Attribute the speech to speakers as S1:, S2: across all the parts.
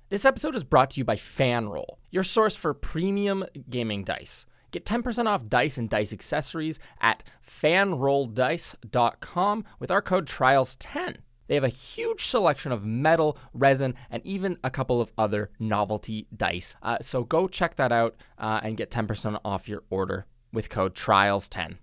S1: This episode is brought to you by FanRoll, your source for premium gaming dice. Get 10% off dice and dice accessories at fanrolldice.com with our code TRIALS10. They have a huge selection of metal, resin, and even a couple of other novelty dice. So go check that out and get 10% off your order with code TRIALS10.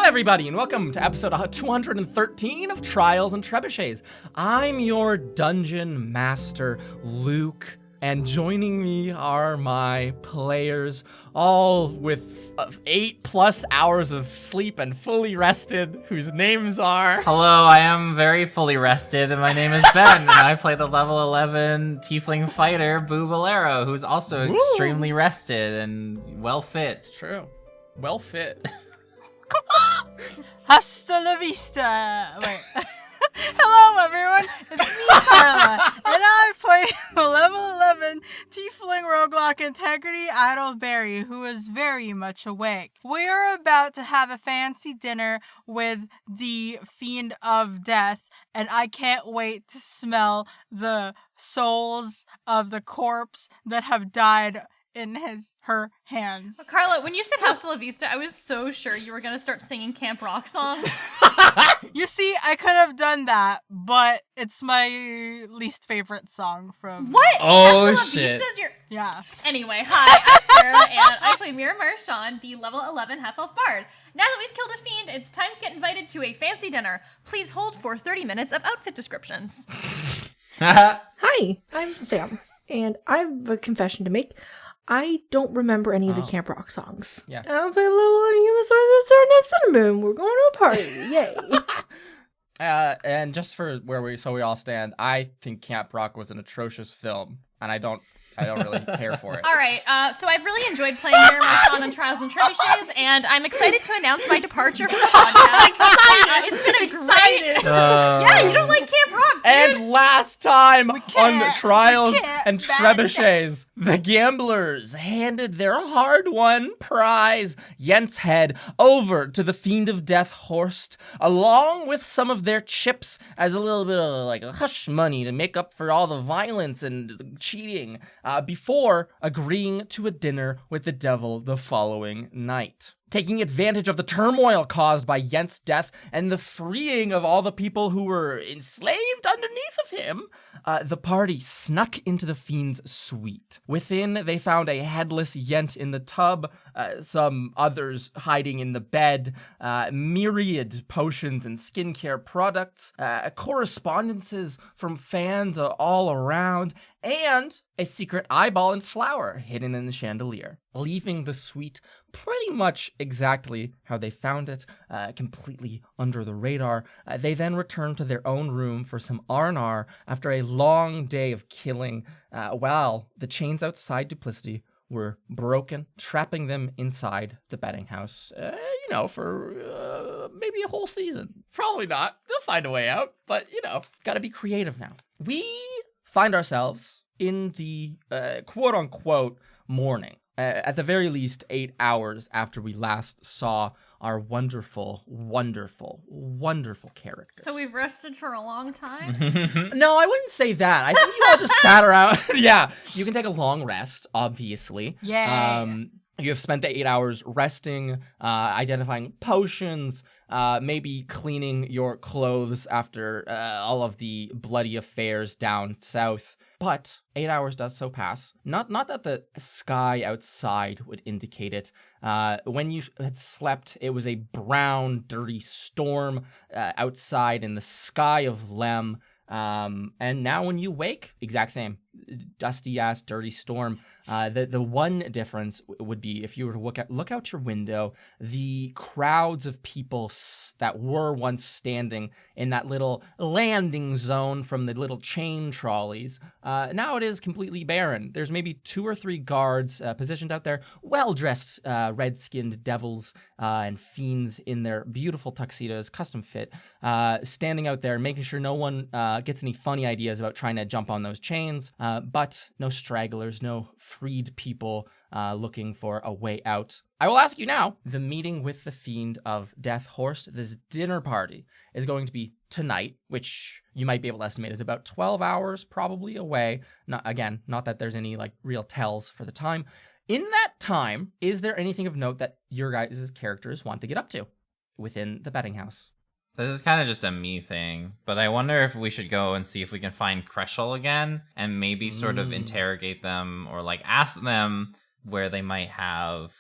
S1: Everybody, and welcome to episode 213 of Trials and Trebuchets. I'm your dungeon master, Luke, and joining me are my players, all with 8+ hours of sleep and fully rested, whose names are...
S2: Hello, I am very fully rested, and my name is Ben, and I play the level 11 tiefling fighter, Boobalero, who's also extremely rested and well fit.
S1: It's true. Well fit.
S3: Hasta la vista. Wait. Hello, everyone. It's me, Carla, and I play the level 11 Tiefling Roguelike Integrity Idol Berry, who is very much awake. We are about to have a fancy dinner with the Fiend of Death, and I can't wait to smell the souls of the corpse that have died in her hands.
S4: Well, Carla, when you said Hasta La Vista, I was so sure you were going to start singing Camp Rock songs.
S3: You see, I could have done that, but it's my least favorite song from...
S4: What?
S2: Oh,
S4: Hasta La
S2: shit.
S4: Vista's your...
S3: Yeah.
S4: Anyway, hi, I'm Sarah, and I play Mira Marshawn, the level 11 half-elf bard. Now that we've killed a fiend, it's time to get invited to a fancy dinner. Please hold for 30 minutes of outfit descriptions.
S5: Hi, I'm Sam, and I have a confession to make. I don't remember any of the Camp Rock songs.
S1: Yeah.
S5: I'll play a little Human Sword Cinnamon. We're going to a party. Yay.
S1: And just for where we all stand, I think Camp Rock was an atrocious film, and I don't really care for it.
S4: All right, so I've really enjoyed playing Mira Marshawn on Trials and Trebuchets, and I'm excited to announce my departure from the podcast. It's been a great... Yeah, you don't like Camp Rock, dude.
S1: And last time on Trials and
S3: ban
S1: Trebuchets, the gamblers handed their hard-won prize, Yent's head, over to the Fiend of Death Horst, along with some of their chips as a little bit of like hush money to make up for all the violence and cheating, before agreeing to a dinner with the devil the following night. Taking advantage of the turmoil caused by Yent's death and the freeing of all the people who were enslaved underneath of him, the party snuck into the fiend's suite. Within, they found a headless Yent in the tub, some others hiding in the bed, myriad potions and skincare products, correspondences from fans all around, and a secret eyeball and flower hidden in the chandelier, leaving the suite pretty much exactly how they found it, completely under the radar. They then returned to their own room for some R&R after a long day of killing, while the chains outside Duplicity were broken, trapping them inside the betting house, for maybe a whole season. Probably not. They'll find a way out, but, gotta be creative now. We find ourselves in the quote-unquote morning. At the very least, 8 hours after we last saw our wonderful, wonderful, wonderful characters.
S4: So we've rested for a long time?
S1: No, I wouldn't say that. I think you all just sat around. Yeah, you can take a long rest, obviously.
S3: Yay.
S1: You have spent the 8 hours resting, identifying potions, maybe cleaning your clothes after all of the bloody affairs down south. But 8 hours does so pass. Not that the sky outside would indicate it. When you had slept, it was a brown, dirty storm outside in the sky of Lem. And now when you wake, exact same. Dusty-ass, dirty storm. The one difference would be if you were to look out your window, the crowds of people that were once standing in that little landing zone from the little chain trolleys, now it is completely barren. There's maybe 2 or 3 guards positioned out there, well-dressed red-skinned devils and fiends in their beautiful tuxedos, custom fit, standing out there, making sure no one gets any funny ideas about trying to jump on those chains. but no stragglers, no freed people looking for a way out. I will ask you now, the meeting with the Fiend of Death Horst, this dinner party, is going to be tonight, which you might be able to estimate is about 12 hours probably away. Not that there's any like real tells for the time. In that time, is there anything of note that your guys' characters want to get up to within the betting house?
S2: This is kind of just a me thing, but I wonder if we should go and see if we can find Kreschel again and maybe sort of interrogate them or like ask them where they might have,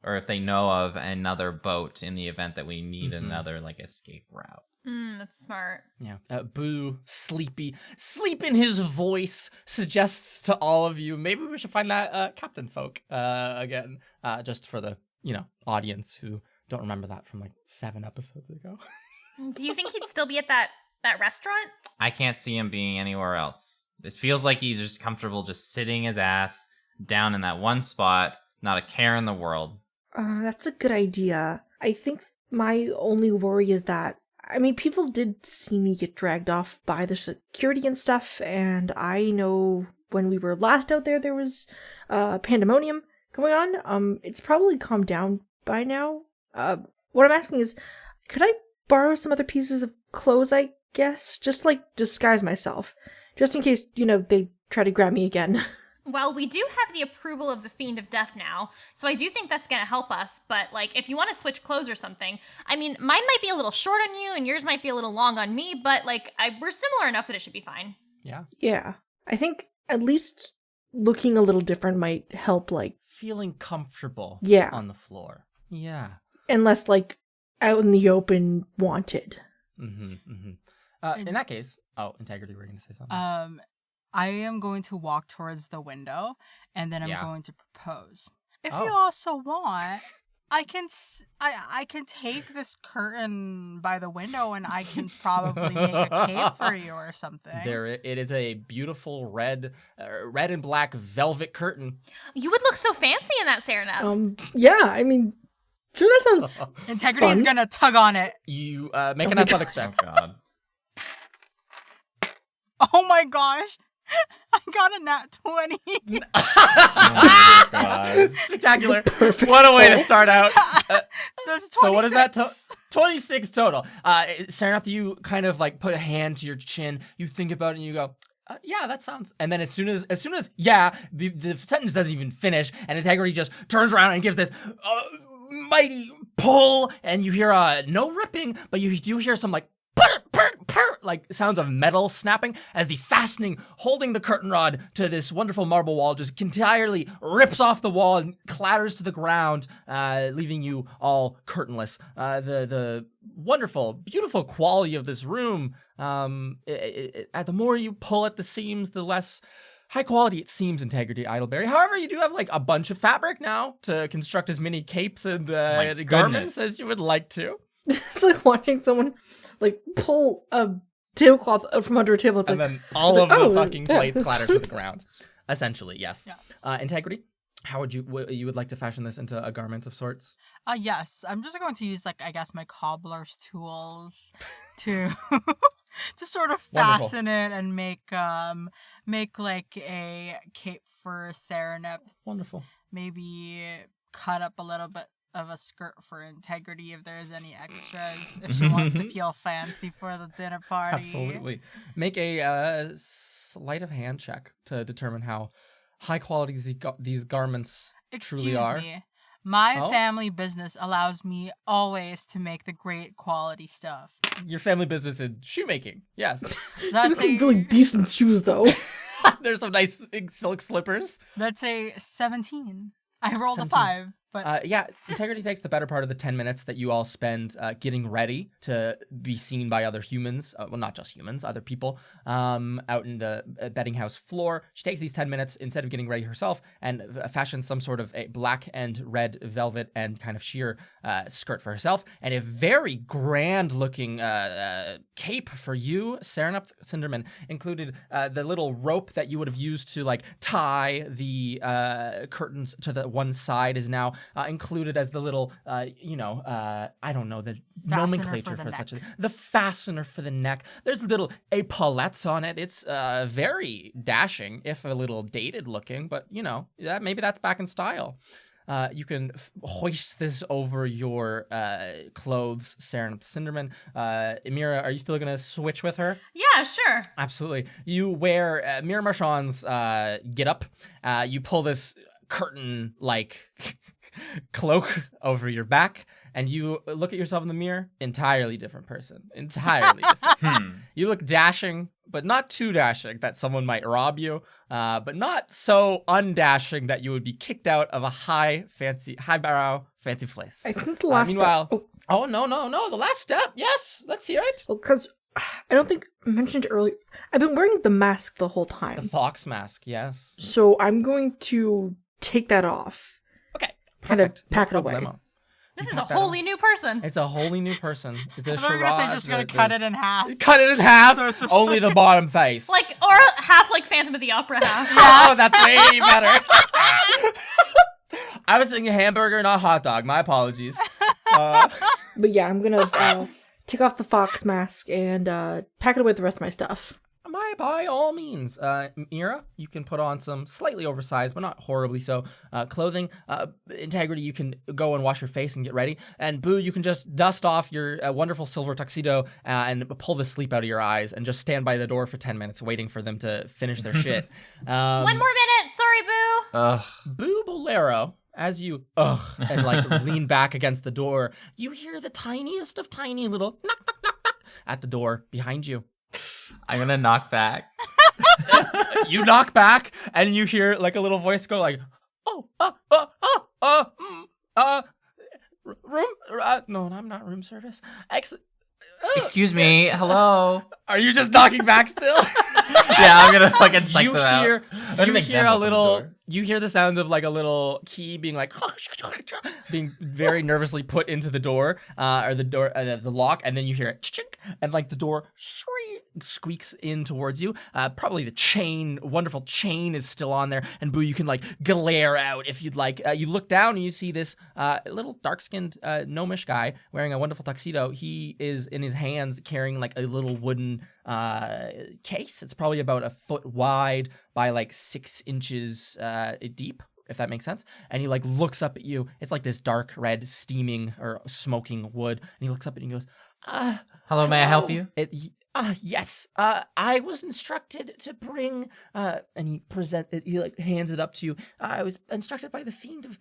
S2: or if they know of another boat in the event that we need another like escape route.
S4: That's smart.
S1: Yeah. Boo, sleep in his voice suggests to all of you, maybe we should find that Captain Folk again, just for the, audience who don't remember that from like 7 episodes ago.
S4: Do you think he'd still be at that restaurant?
S2: I can't see him being anywhere else. It feels like he's just comfortable just sitting his ass down in that one spot, not a care in the world.
S5: That's a good idea. I think my only worry is that, people did see me get dragged off by the security and stuff, and I know when we were last out there was pandemonium going on. It's probably calmed down by now. What I'm asking is, could I borrow some other pieces of clothes, I guess? Just like disguise myself. Just in case, they try to grab me again.
S4: Well, we do have the approval of the Fiend of Death now, so I do think that's going to help us, but, if you want to switch clothes or something, mine might be a little short on you, and yours might be a little long on me, but, we're similar enough that it should be fine.
S1: Yeah?
S5: Yeah. I think at least looking a little different might help,
S1: feeling comfortable on the floor. Yeah.
S5: Unless, out in the open, wanted.
S1: In that case, Integrity, we're going to say something.
S3: I am going to walk towards the window, and then I'm going to propose. If you
S1: Oh.
S3: also want, I can take this curtain by the window, and I can probably make a cape for you or something.
S1: It is a beautiful red and black velvet curtain.
S4: You would look so fancy in that, Serenab.
S5: Yeah, sure, that sounds
S3: Integrity
S5: fun.
S3: is gonna tug on it.
S1: You make an athletics check.
S2: Oh, God.
S3: Oh my gosh. I got a nat 20.
S2: Oh, my God.
S1: Spectacular.
S5: Perfect.
S1: What a way to start out.
S3: That's 26.
S1: So what is that? 26 total. Serenap, you kind of put a hand to your chin. You think about it and you go, yeah, that sounds. And then as soon as the sentence doesn't even finish, and Integrity just turns around and gives this mighty pull, and you hear no ripping, but you do hear some sounds of metal snapping as the fastening holding the curtain rod to this wonderful marble wall just entirely rips off the wall and clatters to the ground, leaving you all curtainless. The wonderful, beautiful quality of this room, the more you pull at the seams, the less high quality it seems, Integrity Idleberry. However, you do have a bunch of fabric now to construct as many capes and garments as you would like to.
S5: It's like watching someone pull a tablecloth out from under a table. It's
S1: And
S5: like,
S1: then all of the fucking
S5: yeah.
S1: plates clatter to the ground. Essentially, yes.
S3: Yes.
S1: Integrity, how would you would like to fashion this into a garment of sorts?
S3: Yes. I'm just going to use my cobbler's tools to to sort of
S1: Wonderful.
S3: fasten it and make a cape for Serenep.
S1: Wonderful.
S3: Maybe cut up a little bit of a skirt for Integrity if there's any extras, if she wants to feel fancy for the dinner party.
S1: Absolutely. Make a sleight of hand check to determine how high quality these garments truly are.
S3: Excuse me. My
S1: Oh?
S3: family business allows me always to make the great quality stuff.
S1: Your family business in shoemaking. Yes.
S5: she
S3: That's
S5: has some really decent shoes, though.
S1: There's some nice silk slippers.
S3: That's a 17. I rolled
S1: 17.
S3: a 5, but
S1: Integrity takes the better part of the 10 minutes that you all spend getting ready to be seen by other humans. Well, not just humans, other people out in the betting house floor. She takes these 10 minutes instead of getting ready herself and fashions some sort of a black and red velvet and kind of sheer skirt for herself and a very grand looking cape for you, Serenap Cinderman, included the little rope that you would have used to tie the curtains to the one side is now included as the little, I don't know the
S3: Fastener
S1: nomenclature
S3: for the
S1: for such a
S3: neck.
S1: the fastener for the neck. There's little epaulettes on it. It's very dashing, if a little dated looking, but maybe that's back in style. You can hoist this over your clothes, Saren Cinderman. Amira, are you still going to switch with her?
S4: Yeah, sure.
S1: Absolutely. You wear Mira Marchand's get up. You pull this curtain-like cloak over your back, and you look at yourself in the mirror. Entirely different person. Entirely different. You look dashing, but not too dashing that someone might rob you, but not so undashing that you would be kicked out of a highbrow fancy place.
S5: I think the last
S1: meanwhile,
S5: step.
S1: no, the last step. Yes, let's hear it.
S5: Well, because I don't think I mentioned earlier. I've been wearing the mask the whole
S1: The
S5: time,
S1: fox mask, yes.
S5: so I'm going to take that off.
S1: Okay,
S5: Kind of
S1: perfect.
S5: pack it
S1: No
S5: away.
S1: problemo.
S4: This is
S1: pack
S4: a
S1: that on.
S4: wholly new person.
S1: It's a wholly new person. The
S3: I thought you were gonna say
S1: charade,
S3: just gonna
S1: the-
S3: cut it in half.
S1: Cut it in half.
S3: So it's just
S1: Only the bottom face.
S4: Like, or half like Phantom of the Opera half.
S1: Oh, that's way better. I was thinking hamburger, not hot dog. My apologies.
S5: But yeah, I'm gonna take off the fox mask and pack it away with the rest of my stuff.
S1: By all means, Mira, you can put on some slightly oversized, but not horribly so, clothing. Integrity, you can go and wash your face and get ready. And Boo, you can just dust off your wonderful silver tuxedo and pull the sleep out of your eyes and just stand by the door for 10 minutes waiting for them to finish their shit.
S4: One more minute. Sorry, Boo.
S2: Ugh.
S1: Boo Bolero, as you and lean back against the door, you hear the tiniest of tiny little knock, knock, knock, knock at the door behind you.
S2: I'm gonna knock back.
S1: You knock back, and you hear like a little voice go like, room? No, I'm not room service.
S2: Excuse me. Hello.
S1: Are you just knocking back still?
S2: Yeah, I'm gonna fucking psych
S1: You
S2: them out.
S1: hear,
S2: I'm gonna
S1: you
S2: make
S1: hear
S2: them
S1: a
S2: open the
S1: little.
S2: door.
S1: You hear the sound of like a little key being like, being very nervously put into the door, or the door, the lock, and then you hear it, chink, and like the door squeaks in towards you. Probably the wonderful chain is still on there, and Boo, you can like glare out if you'd like. You look down and you see this little dark-skinned gnomish guy wearing a wonderful tuxedo. He is in his hands carrying like a little wooden case. It's probably about a foot wide by like 6 inches deep, if that makes sense. And he like looks up at you. It's like this dark red steaming or smoking wood. And he looks up and he goes,
S2: Hello, may I help you?
S1: Yes. I was instructed to bring, and he like hands it up to you. I was instructed by the fiend of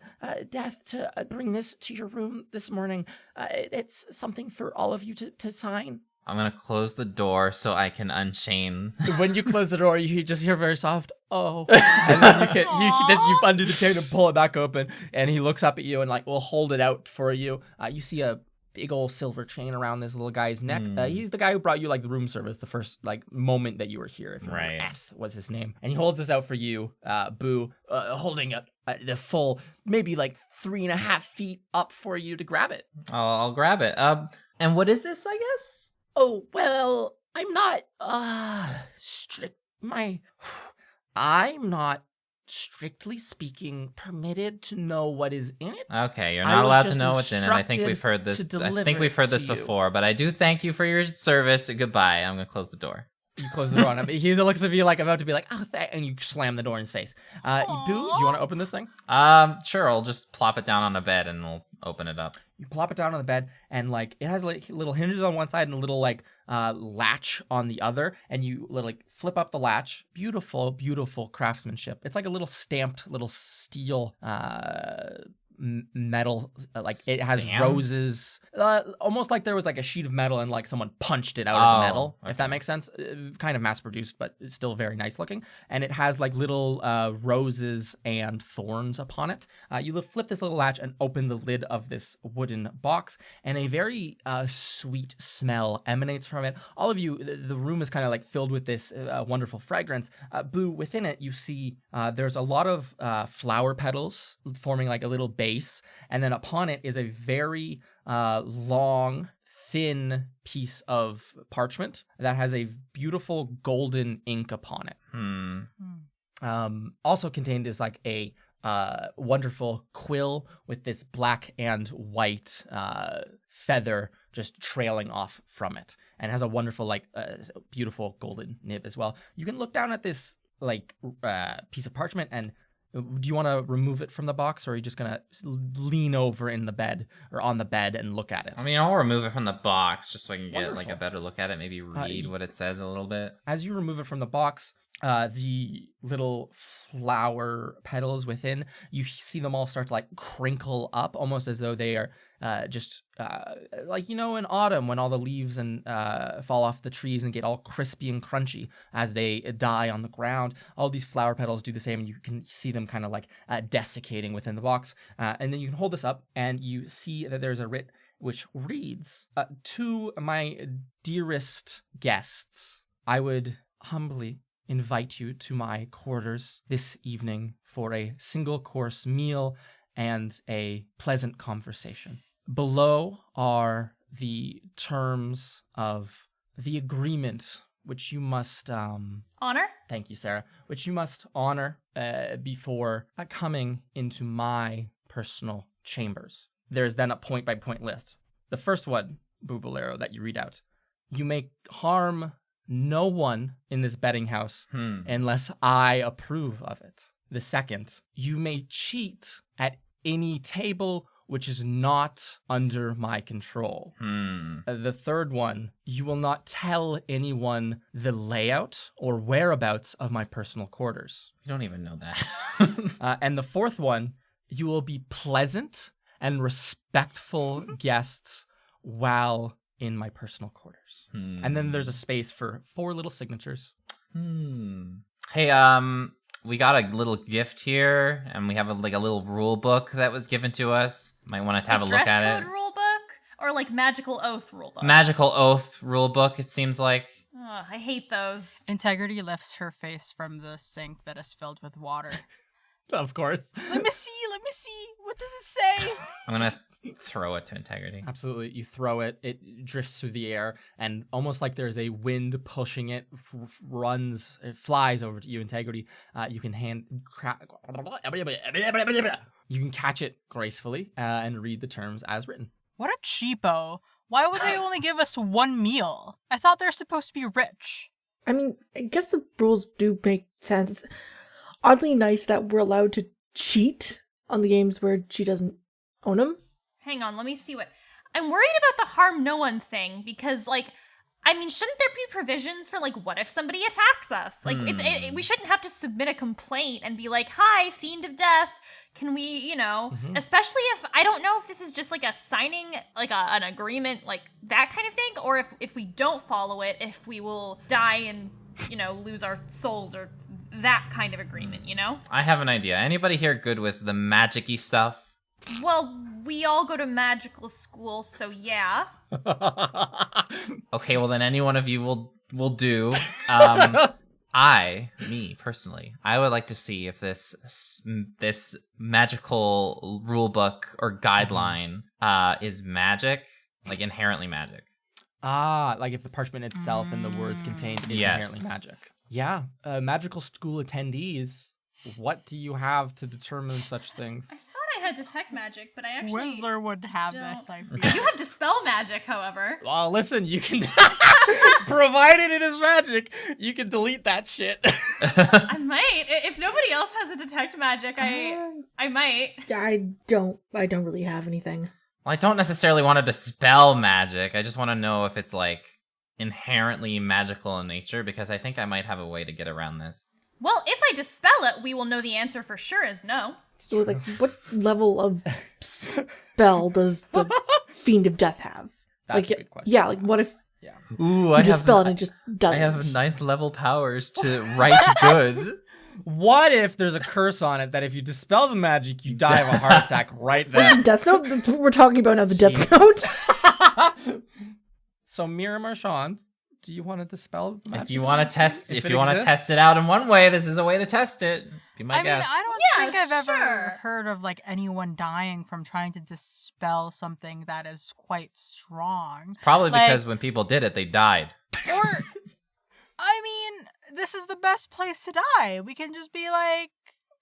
S1: death to bring this to your room this morning. It's something for all of you to sign.
S2: I'm gonna close the door so I can unchain.
S1: When you close the door, you just hear very soft, "Oh," and then you undo the chain and pull it back open. And he looks up at you and like will hold it out for you. You see a big old silver chain around this little guy's neck. He's the guy who brought you like the room service the first like moment that you were here. If you remember.
S2: Right.
S1: Eth was his name, and he holds this out for you, Boo, holding up the full maybe like 3.5 feet up for you to grab it.
S2: I'll grab it. And what is this? I guess.
S1: Oh, well, I'm not, I'm not, strictly speaking, permitted to know what is in it.
S2: Okay, you're
S1: I
S2: not
S1: was
S2: allowed to
S1: just
S2: know what's in it. I think we've heard
S1: instructed
S2: this.
S1: to
S2: I
S1: deliver
S2: think we've heard
S1: it
S2: this
S1: to you.
S2: before, but I do thank you for your service. Goodbye. I'm gonna close the door.
S1: You close the door on him. He looks at you like about to be like, and you slam the door in his face. Boo, do you want to open this thing?
S2: Sure. I'll just plop it down on a bed and we'll open it up.
S1: You plop it down on the bed, and like it has like little hinges on one side and a little like latch on the other, and you like flip up the latch. Beautiful, beautiful craftsmanship. It's like a little stamped little steel metal, like it has
S2: Stamp?
S1: roses, almost like there was like a sheet of metal and like someone punched it out of the metal, if that makes sense. Kind of mass produced, but it's still very nice looking, and it has like little roses and thorns upon it. You flip this little latch and open the lid of this wooden box, and a very sweet smell emanates from it. All of you, the room is kind of like filled with this wonderful fragrance. Boo, within it you see there's a lot of flower petals forming like a little base, and then upon it is a very long, thin piece of parchment that has a beautiful golden ink upon it. Also contained is like a wonderful quill with this black and white feather just trailing off from it, and has a wonderful, like, beautiful golden nib as well. You can look down at this, like, piece of parchment, and do you want to remove it from the box, or are you just gonna lean over in the bed or on the bed and look at it?
S2: I mean, I'll remove it from the box just so I can get
S1: Wonderful.
S2: like a better look at it. Maybe read what it says a little bit.
S1: As you remove it from the box, the little flower petals within, you see them all start to like crinkle up, almost as though they are just like, in autumn when all the leaves and fall off the trees and get all crispy and crunchy as they die on the ground. All these flower petals do the same, and you can see them kind of like desiccating within the box. And then you can hold this up, and you see that there's a writ which reads, "To my dearest guests, I would humbly invite you to my quarters this evening for a single-course meal and a pleasant conversation. Below are the terms of the agreement which you must
S4: Honor?
S1: Thank you, Sarah. Which you must honor before coming into my personal chambers." There's then a point-by-point list. The first one, Bubalero, that you read out. "You may harm no one in this betting house unless I approve of it." The second, "You may cheat at any table which is not under my control." The third one, "You will not tell anyone the layout or whereabouts of my personal quarters."
S2: You don't even know that.
S1: And the fourth one, "You will be pleasant and respectful guests while in my personal quarters." And then there's a space for 4 little signatures.
S2: Hey, we got a little gift here, and we have a little rule book that was given to us. Might want to have a look at
S4: Dress
S2: it.
S4: code rule book or like magical oath rule book?
S2: Magical oath rule book, it seems like.
S4: Ugh, I hate those.
S3: Integrity lifts her face from the sink that is filled with water.
S1: Of course.
S3: Let me see. What does it say?
S2: I'm gonna throw it to Integrity.
S1: Absolutely. You throw it, it drifts through the air, and almost like there's a wind pushing it, it flies over to you, Integrity. You can you can catch it gracefully and read the terms as written.
S3: What a cheapo. Why would they only give us 1 meal? I thought they're supposed to be rich.
S5: I mean, I guess the rules do make sense. It's oddly nice that we're allowed to cheat on the games where she doesn't own them.
S4: Hang on, let me see what. I'm worried about the harm no one thing because, like, I mean, shouldn't there be provisions for, like, what if somebody attacks us? Like, we shouldn't have to submit a complaint and be like, "Hi, Fiend of Death, can we, especially if, I don't know if this is just, like, a signing, like, an agreement, like, that kind of thing, or if we don't follow it, if we will die and, lose our souls or that kind of agreement,
S2: I have an idea. Anybody here good with the magic-y stuff?
S4: Well, we all go to magical school, so yeah.
S2: Okay, well then any one of you will do. Me personally, I would like to see if this magical rule book or guideline is magic, like inherently magic.
S1: Like if the parchment itself and the words contained is inherently magic. Yeah, magical school attendees, what do you have to determine such things?
S4: I had detect magic, but I actually
S3: Whistler would have this, I feel.
S4: You have dispel magic, however.
S1: Well, listen, you can, provided it is magic, you can delete that shit.
S4: I might. If nobody else has a detect magic, I might.
S5: Yeah, I don't really have anything.
S2: Well, I don't necessarily want to dispel magic. I just want to know if it's like inherently magical in nature, because I think I might have a way to get around this.
S4: Well, if I dispel it, we will know the answer for sure is no.
S5: So, like, what level of spell does the Fiend of Death have?
S1: That's a good question.
S5: Yeah, like, what if
S2: Ooh,
S5: you dispel it and it just doesn't?
S2: I have 9th level powers to write good.
S1: What if there's a curse on it that if you dispel the magic, you die of a heart attack right there?
S5: Death Note? That's what we're talking about now, the Death Note.
S1: So, Mira Marchand, do you want to dispel the magic?
S2: If you want to test,
S1: If
S2: if
S1: it
S2: you want to
S1: exists?
S2: test it out in one way, this is a way to test it. Be my
S3: I mean,
S2: guess.
S3: I don't
S4: Yeah,
S3: think I've ever
S4: sure.
S3: heard of, like, anyone dying from trying to dispel something that is quite strong.
S2: Probably
S3: like-
S2: because when people did it, they died.
S3: Or, I mean, this is the best place to die. We can just be like,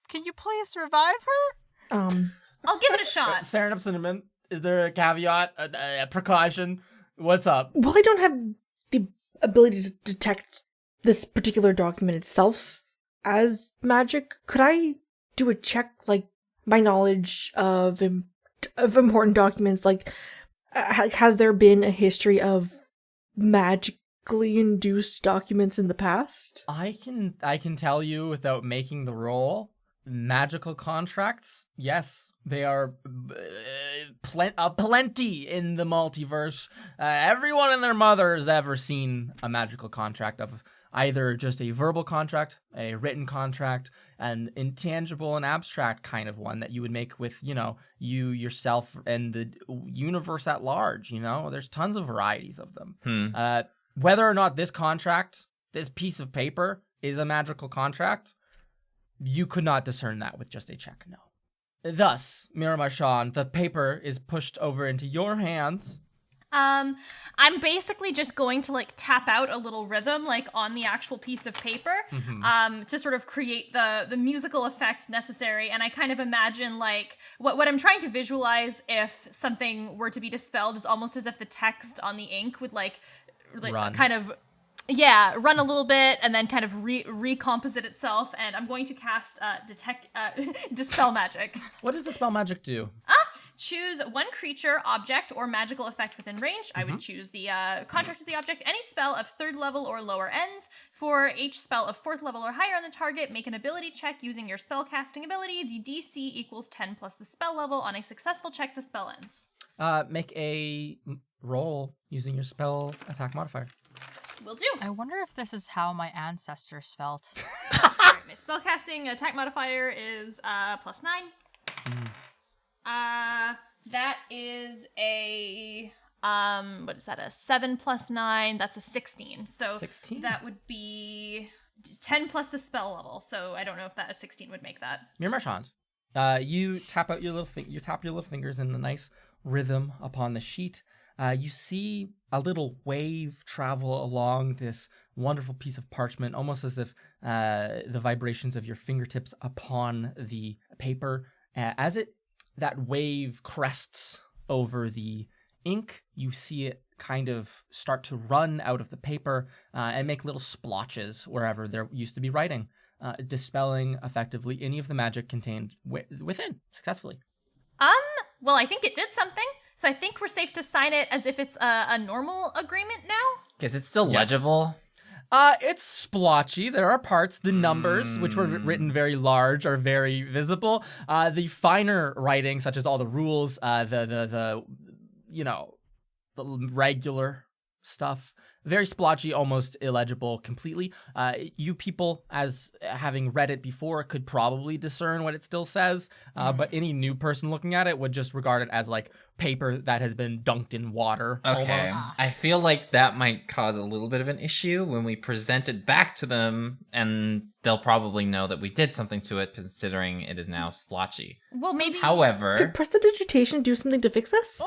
S3: Can you please revive her?
S4: I'll give it a shot.
S1: Serenup Cinnamon, is there a caveat, a precaution? What's up?
S5: Well, I don't have the ability to detect this particular document itself as magic. Could I do a check, like my knowledge of important documents? Like, has there been a history of magically induced documents in the past?
S1: I can tell you without making the roll. Magical contracts, yes, they are plenty in the multiverse. Everyone and their mother has ever seen a magical contract of either just a verbal contract, a written contract, an intangible and abstract kind of one that you would make with, you yourself and the universe at large. There's tons of varieties of them. Whether or not this contract, this piece of paper, is a magical contract, you could not discern that with just a check, no. Thus, Miramarchand, the paper is pushed over into your hands.
S4: I'm basically just going to tap out a little rhythm on the actual piece of paper to sort of create the musical effect necessary. And I kind of imagine what I'm trying to visualize if something were to be dispelled is almost as if the text on the ink would
S1: Run.
S4: kind of run a little bit and then kind of recomposite itself. And I'm going to cast Dispel Magic.
S1: What does Dispel Magic do?
S4: Choose one creature, object, or magical effect within range. I would choose the contract of the object. Any spell of 3rd level or lower ends. For each spell of 4th level or higher on the target, make an ability check using your spell casting ability. The DC equals 10 plus the spell level. On a successful check, the spell ends.
S1: Make a roll using your spell attack modifier.
S4: Will do.
S3: I wonder if this is how my ancestors felt.
S4: Alright, my spellcasting attack modifier is +9. That is a what is that? A 7 plus 9. That's a 16. So
S1: 16?
S4: That would be 10 plus the spell level. So I don't know if that a 16 would make that.
S1: Miramarchand, you tap out your little fingers in a nice rhythm upon the sheet. You see a little wave travel along this wonderful piece of parchment, almost as if the vibrations of your fingertips upon the paper. That wave crests over the ink, you see it kind of start to run out of the paper and make little splotches wherever there used to be writing, dispelling effectively any of the magic contained within successfly.
S4: Well, I think it did something. So I think we're safe to sign it as if it's a normal agreement now.
S2: Is it still legible?
S1: It's splotchy. There are parts. The numbers, which were written very large, are very visible. The finer writing, such as all the rules, the regular stuff, very splotchy, almost illegible completely. You people, as having read it before, could probably discern what it still says, but any new person looking at it would just regard it as paper that has been dunked in water.
S2: Okay.
S1: Almost.
S2: I feel like that might cause a little bit of an issue when we present it back to them, and they'll probably know that we did something to it, considering it is now splotchy.
S4: Well, maybe.
S2: However,
S5: Could prestidigitation do something to fix this?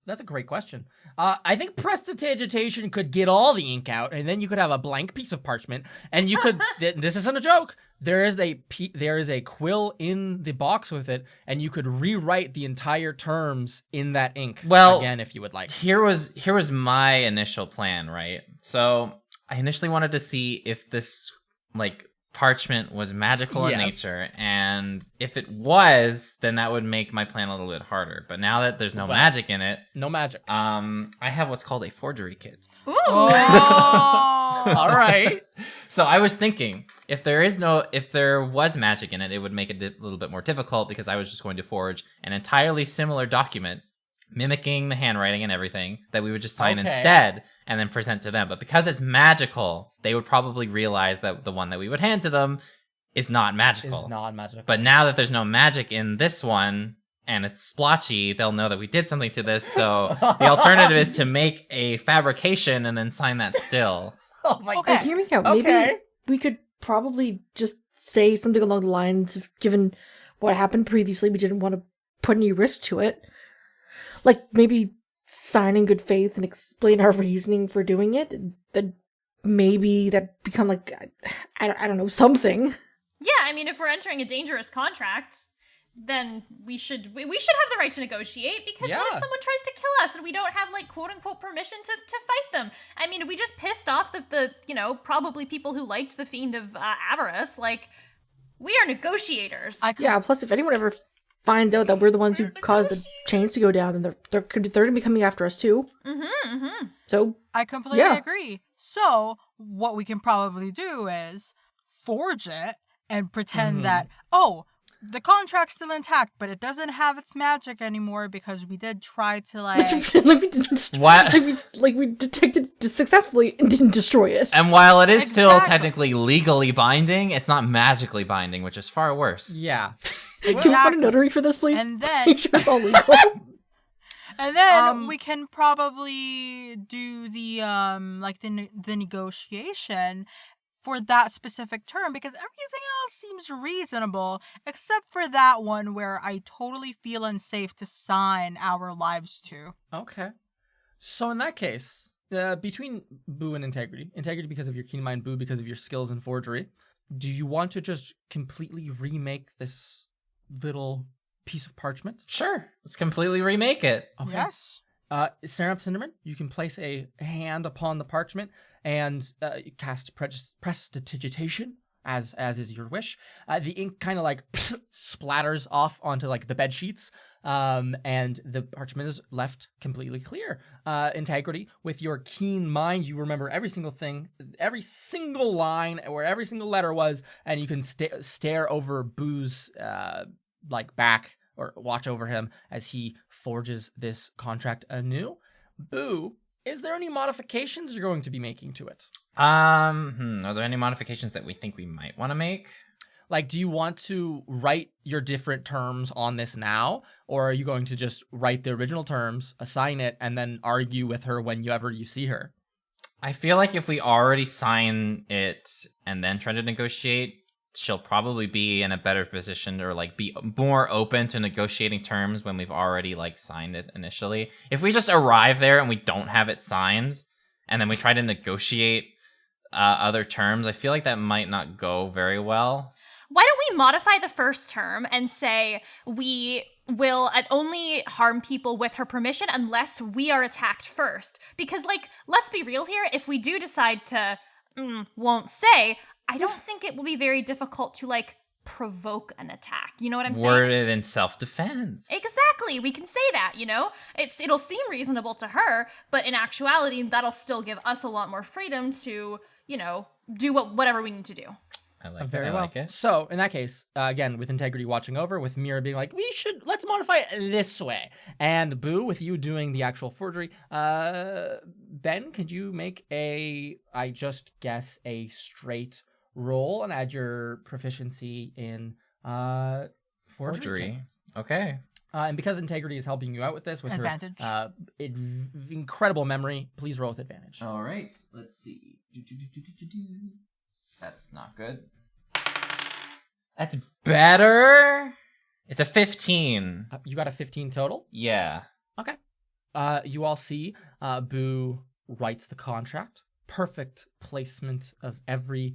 S1: That's a great question. I think prestidigitation could get all the ink out, and then you could have a blank piece of parchment, and you could. This isn't a joke. There is a quill in the box with it, and you could rewrite the entire terms in that ink.
S2: Well,
S1: again, if you would like.
S2: Here was my initial plan, right? So I initially wanted to see if this parchment was magical in nature, and if it was, then that would make my plan a little bit harder. But now that there's no magic in it,
S1: No magic.
S2: I have what's called a forgery kit.
S4: Ooh.
S1: All right.
S2: So I was thinking, if there was magic in it, it would make it a little bit more difficult, because I was just going to forge an entirely similar document, mimicking the handwriting and everything, that we would just sign instead and then present to them. But because it's magical, they would probably realize that the one that we would hand to them is not magical.
S1: Is non-magical.
S2: But now that there's no magic in this one, and it's splotchy, they'll know that we did something to this. So the alternative is to make a fabrication and then sign that still.
S1: Oh my
S3: Okay.
S1: god.
S5: Hear me out.
S1: Okay.
S5: Maybe we could probably just say something along the lines of, given what happened previously, we didn't want to put any risk to it. Maybe sign in good faith and explain our reasoning for doing it. Then maybe that become I don't know, something.
S4: Yeah, I mean, if we're entering a dangerous contract, then we should have the right to negotiate, because what if
S1: Yeah.
S4: someone tries to kill us and we don't have, like, quote-unquote permission to fight them? I mean, we just pissed off the probably people who liked the Fiend of Avarice. Like, we are negotiators.
S5: Yeah, plus if anyone ever finds out that we're the ones who caused the chains to go down, then they're going to be coming after us too. So
S3: I completely agree. So what we can probably do is forge it and pretend that, the contract's still intact, but it doesn't have its magic anymore because we did try to, like...
S5: like we didn't
S2: What?
S5: like we detected it successfully and didn't destroy it.
S2: And while it is still
S3: Exactly.
S2: technically legally binding, it's not magically binding, which is far worse.
S1: Yeah.
S5: Can we find a notary for this, please?
S3: And then...
S5: Make sure it's all legal.
S3: And then we can probably do the the negotiation for that specific term, because everything else seems reasonable except for that one where I totally feel unsafe to sign our lives to.
S1: Okay. So in that case, between Boo and Integrity because of your keen mind, Boo because of your skills in forgery, do you want to just completely remake this little piece of parchment?
S2: Sure, let's completely remake it.
S1: Okay.
S3: Yes.
S1: Sarah Cinderman, you can place a hand upon the parchment and cast prestidigitation, as is your wish. The ink kind of like splatters off onto like the bed sheets, and the parchment is left completely clear. Integrity, with your keen mind, you remember every single thing, every single line, where every single letter was, and you can stare over Boo's like back, or watch over him as he forges this contract anew. Boo, is there any modifications you're going to be making to it?
S2: Are there any modifications that we think we might want to make?
S1: Like, do you want to write your different terms on this now, or are you going to just write the original terms, assign it, and then argue with her whenever you see her?
S2: I feel like if we already sign it and then try to negotiate, she'll probably be in a better position, or like be more open to negotiating terms when we've already like signed it initially. If we just arrive there and we don't have it signed and then we try to negotiate other terms, I feel like that might not go very well.
S4: Why don't we modify the first term and say we will only harm people with her permission unless we are attacked first? Because, like, let's be real here. If we do decide to won't say, I don't think it will be very difficult to, like, provoke an attack. You know what I'm saying?
S2: Worded in self-defense.
S4: Exactly. We can say that, you know? It'll seem reasonable to her, but in actuality, that'll still give us a lot more freedom to, you know, do whatever we need to do.
S2: I like
S1: Very
S2: it. I
S1: well.
S2: like it.
S1: So in that case, again, with Integrity watching over, with Mira being like, let's modify it this way, and Boo with you doing the actual forgery. Ben, could you make a straight roll and add your proficiency in forgery?
S2: Okay.
S1: And because Integrity is helping you out with this, with
S3: Advantage.
S1: her incredible memory, please roll with advantage.
S2: All right. Let's see. That's not good. That's better. It's a 15.
S1: You got a 15 total?
S2: Yeah.
S1: Okay. You all see Boo writes the contract. Perfect placement of every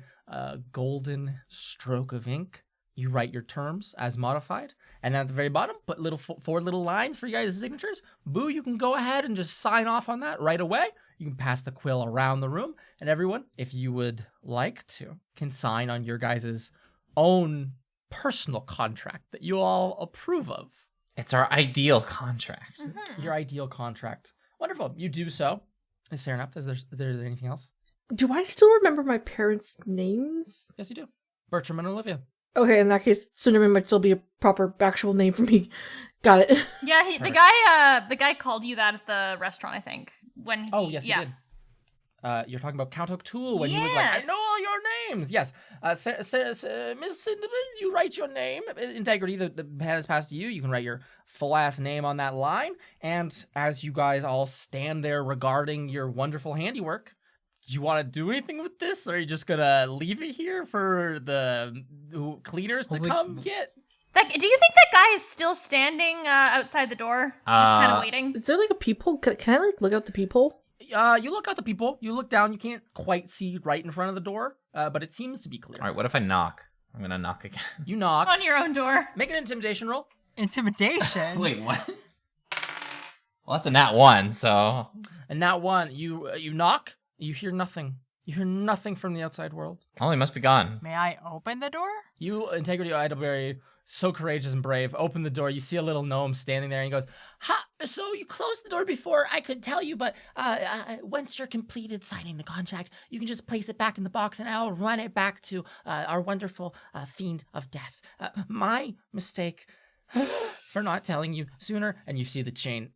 S1: golden stroke of ink. You write your terms as modified. And then at the very bottom, put four little lines for you guys' signatures. Boo, you can go ahead and just sign off on that right away. You can pass the quill around the room. And everyone, if you would like to, can sign on your guys' own personal contract that you all approve of.
S2: It's our ideal contract.
S1: Your ideal contract. Wonderful. You do so. Is Sarah up? Is there anything else?
S5: Do I still remember my parents' names?
S1: Yes, you do. Bertram and Olivia.
S5: Okay, in that case, Cinderman might still be a proper actual name for me. Got it.
S4: Yeah, the guy called you that at the restaurant, I think.
S1: Yes, he did. You're talking about Count O'Toole when he was like, I know all your names. Yes. Miss Cinderman, you write your name. Integrity, the pen is passed to you. You can write your full-ass name on that line. And as you guys all stand there regarding your wonderful handiwork, you want to do anything with this? Or are you just going to leave it here for the cleaners to come get?
S4: Do you think that guy is still standing outside the door? Just kind of waiting?
S5: Is there like a peephole? Can I like look out the peephole?
S1: You look out the people. You look down. You can't quite see right in front of the door, but it seems to be clear.
S2: All right, what if I knock? I'm gonna knock again.
S1: You knock.
S4: On your own door.
S1: Make an intimidation roll.
S3: Intimidation.
S2: Wait, what? Well, that's a nat 1, so...
S1: And now one, you knock, you hear nothing. You hear nothing from the outside world.
S2: Oh, he must be gone.
S3: May I open the door?
S1: You, Integrity Idleberry, so courageous and brave, open the door. You see a little gnome standing there, and he goes, "Ha! So you closed the door before I could tell you, but once you're completed signing the contract, you can just place it back in the box, and I'll run it back to our wonderful fiend of death. My mistake for not telling you sooner." And you see the chain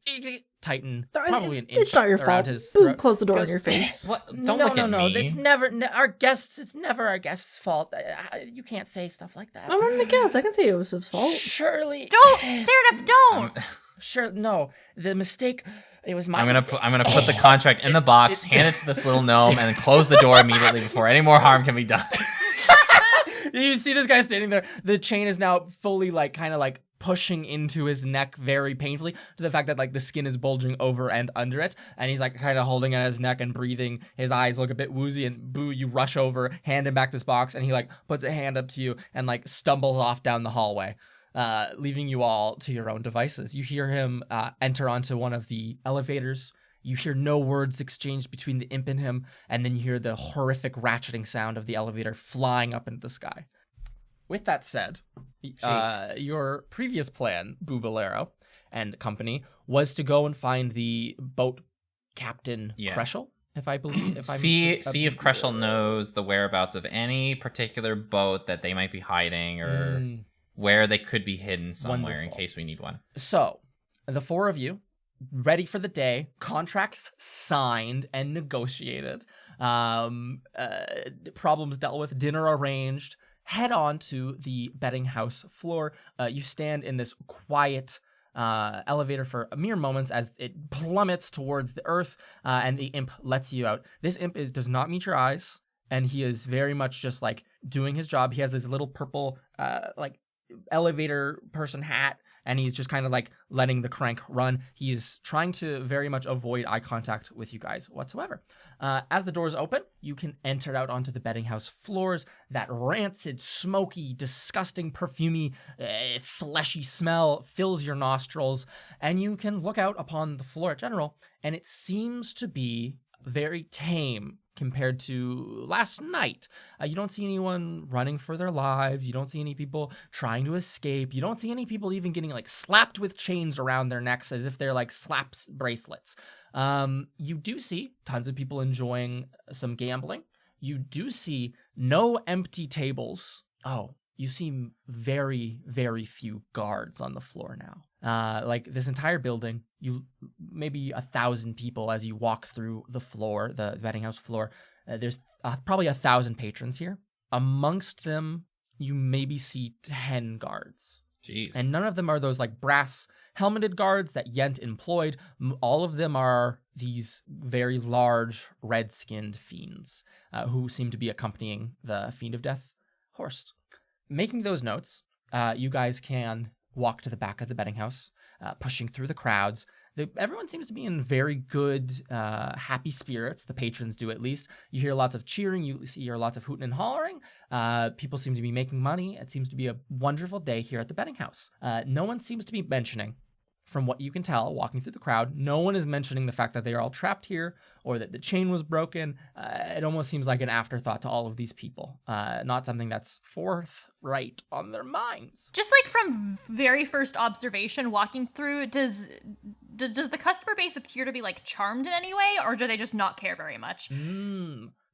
S1: tighten, probably an inch
S5: It's not your
S1: around
S5: fault.
S1: his
S5: Boom,
S1: throat.
S5: close the door in
S1: Goes,
S5: your face.
S2: What? Don't
S1: no,
S2: look
S1: no,
S2: at
S1: no.
S2: me.
S1: It's never our guests. It's never our guests' fault. You can't say stuff like that.
S5: I'm not gonna guess. I can say it was his fault.
S1: Surely,
S4: Don't, Serenif, don't.
S1: sure. No, the mistake. It was my
S2: I'm
S1: mistake.
S2: gonna put the contract in the box, hand it to this little gnome, and then close the door immediately before any more harm can be done.
S1: You see this guy standing there. The chain is now fully kind of pushing into his neck very painfully, to the fact that the skin is bulging over and under it, and he's kind of holding at his neck and breathing. His eyes look a bit woozy, and Boo, you rush over, hand him back this box, and he puts a hand up to you and stumbles off down the hallway, leaving you all to your own devices. You hear him enter onto one of the elevators. You hear no words exchanged between the imp and him, and then you hear the horrific ratcheting sound of the elevator flying up into the sky. With that said, your previous plan, Boobalero and company, was to go and find the boat captain Kreschel, if I believe.
S2: See if Kreschel knows the whereabouts of any particular boat that they might be hiding, or where they could be hidden somewhere in case we need one.
S1: So, the four of you, ready for the day, contracts signed and negotiated, problems dealt with, dinner arranged, head on to the betting house floor. You stand in this quiet elevator for mere moments as it plummets towards the earth, and the imp lets you out. This imp does not meet your eyes, and he is very much just doing his job. He has this little purple elevator person hat, and he's just kind of letting the crank run. He's trying to very much avoid eye contact with you guys whatsoever. As the doors open, you can enter out onto the betting house floors. That rancid, smoky, disgusting, perfumey, fleshy smell fills your nostrils, and you can look out upon the floor in general, and it seems to be very tame compared to last night. You don't see anyone running for their lives. You don't see any people trying to escape. You don't see any people even getting slapped with chains around their necks as if they're slaps bracelets. You do see tons of people enjoying some gambling. You do see no empty tables. Oh, you see very, very few guards on the floor now. This entire building, you maybe 1,000 people as you walk through the floor, the betting house floor. There's probably 1,000 patrons here. Amongst them, you maybe see 10 guards.
S2: Jeez.
S1: And none of them are those brass helmeted guards that Yent employed. All of them are these very large red-skinned fiends who seem to be accompanying the Fiend of Death, Horst. Making those notes, you guys can walk to the back of the betting house, pushing through the crowds. Everyone seems to be in very good, happy spirits. The patrons do, at least. You hear lots of cheering. You hear lots of hooting and hollering. People seem to be making money. It seems to be a wonderful day here at the betting house. No one seems to be mentioning, from what you can tell, walking through the crowd, no one is mentioning the fact that they are all trapped here or that the chain was broken. It almost seems like an afterthought to all of these people, not something that's forthright on their minds.
S4: Just from very first observation, walking through, does the customer base appear to be charmed in any way, or do they just not care very much?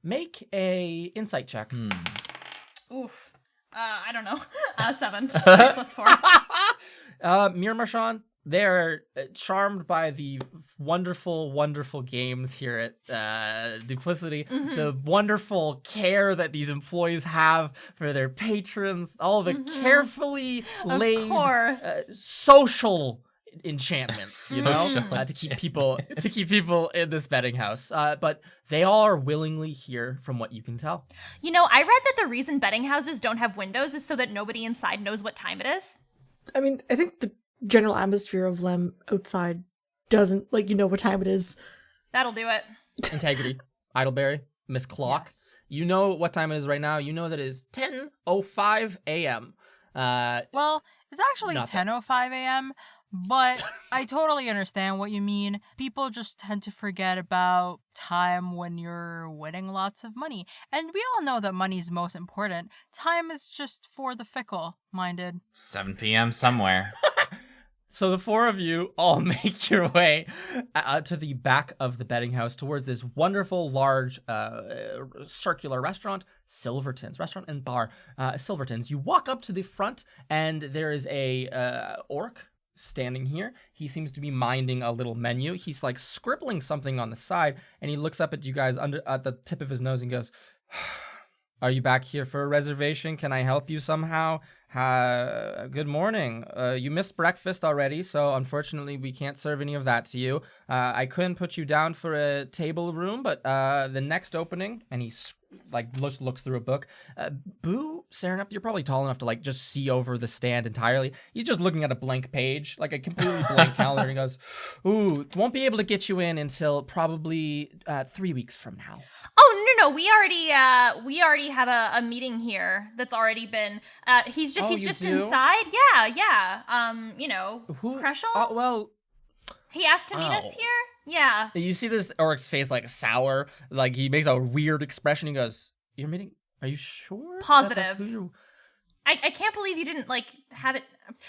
S1: Make a insight check.
S4: Oof. I don't know. 7 plus 4.
S1: Mir Marchand, they're charmed by the wonderful, wonderful games here at Duplicity, the wonderful care that these employees have for their patrons, all the carefully laid social enchantments, to keep people in this betting house. But they all are willingly here, from what you can tell.
S4: I read that the reason betting houses don't have windows is so that nobody inside knows what time it is.
S5: I mean, I think the general atmosphere of Lem outside doesn't what time it is.
S4: That'll do it.
S1: Integrity, Idleberry, Miss Clock.
S3: Yes.
S1: You know what time it is right now. You know that it is 10:05 a.m.
S3: Well, it's actually
S1: Not that-
S3: 10:05 a.m., but I totally understand what you mean. People just tend to forget about time when you're winning lots of money. And we all know that money's most important. Time is just for the fickle-minded.
S2: 7 p.m. somewhere.
S1: So the four of you all make your way to the back of the betting house towards this wonderful, large, circular restaurant, Silverton's restaurant and bar, Silverton's. You walk up to the front, and there is a orc standing here. He seems to be minding a little menu. He's like scribbling something on the side, and he looks up at you guys at the tip of his nose and goes, "Are you back here for a reservation? Can I help you somehow? Good morning. You missed breakfast already, so unfortunately we can't serve any of that to you. I couldn't put you down for a table room, but the next opening," and he looks through a book. Boo, Serenup, you're probably tall enough to like just see over the stand entirely. He's just looking at a blank page, like a completely blank calendar, and he goes, "Ooh, won't be able to get you in until probably 3 weeks from now."
S4: Oh no, we already have a meeting here that's already been. He's
S1: Oh, you
S4: just
S1: do?
S4: inside. Yeah.
S1: Who?
S4: Kreschel.
S1: Well,
S4: He asked to meet us
S1: Oh.
S4: here. Yeah.
S1: you see this orc's face like sour, like he makes a weird expression. He goes, "You're meeting? Are you sure?
S4: Positive.
S1: That's who you-"
S4: I can't believe you didn't like have it.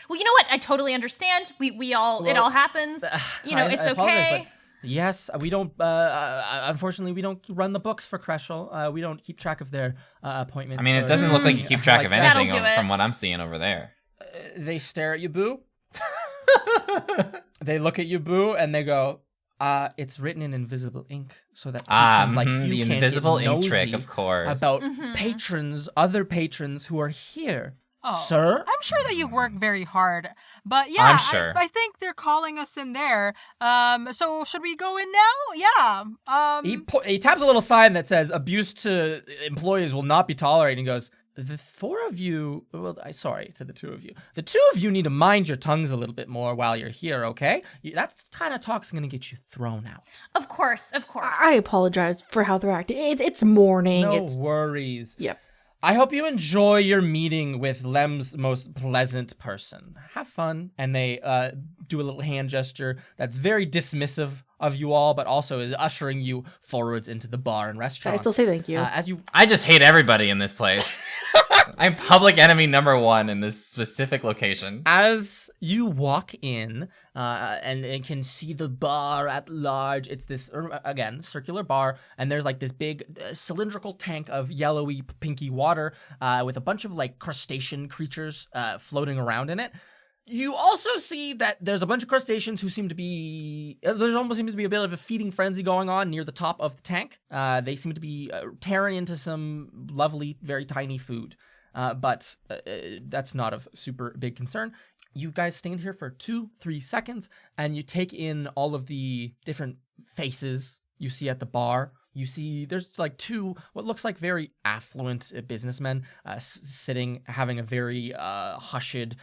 S4: Well, you know what? I totally understand. We all it
S1: Well,
S4: all happens. You know, it's
S1: I apologize,
S4: okay.
S1: but yes, we don't. Unfortunately, we don't run the books for Kreschel. We don't keep track of their appointments.
S2: I mean, it
S1: or
S2: doesn't look like you
S1: anything
S2: keep track
S1: like
S2: of
S1: that.
S2: anything
S4: That'll do it.
S2: from what I'm seeing over there.
S1: They stare at you, Boo. They look at you, Boo, and they go, "It's written in invisible ink, so that patrons like you
S2: the
S1: can't
S2: invisible
S1: get
S2: ink trick,
S1: nosy
S2: of course.
S1: about
S4: Mhm.
S1: other patrons who are here,
S3: Oh,
S1: sir."
S3: I'm sure that you've worked very hard, but yeah,
S2: I'm sure.
S3: I think they're calling us in there. So should we go in now? Yeah.
S1: He taps a little sign that says "Abuse to employees will not be tolerated." And goes, "The four of you, well, sorry to the two of you. The two of you need to mind your tongues a little bit more while you're here, okay? That's the kind of talk's gonna get you thrown out."
S4: Of course.
S5: I apologize for how they're acting. It's morning.
S1: No
S5: It's
S1: worries.
S5: Yep.
S1: I hope you enjoy your meeting with Lem's most pleasant person. Have fun. And they do a little hand gesture that's very dismissive of you all, but also is ushering you forwards into the bar and restaurant.
S5: I still say thank you.
S1: As you
S2: I just hate everybody in this place. I'm public enemy number 1 in this specific location.
S1: As you walk in and can see the bar at large, it's this, again, circular bar, and there's like this big cylindrical tank of yellowy, pinky water with a bunch of like crustacean creatures floating around in it. You also see that there's a bunch of crustaceans who seem to be, there almost seems to be a bit of a feeding frenzy going on near the top of the tank. They seem to be tearing into some lovely, very tiny food. But that's not of super big concern. You guys stand here for 2-3 seconds, and you take in all of the different faces you see at the bar. You see there's like two what looks like very affluent businessmen sitting, having a very hushed,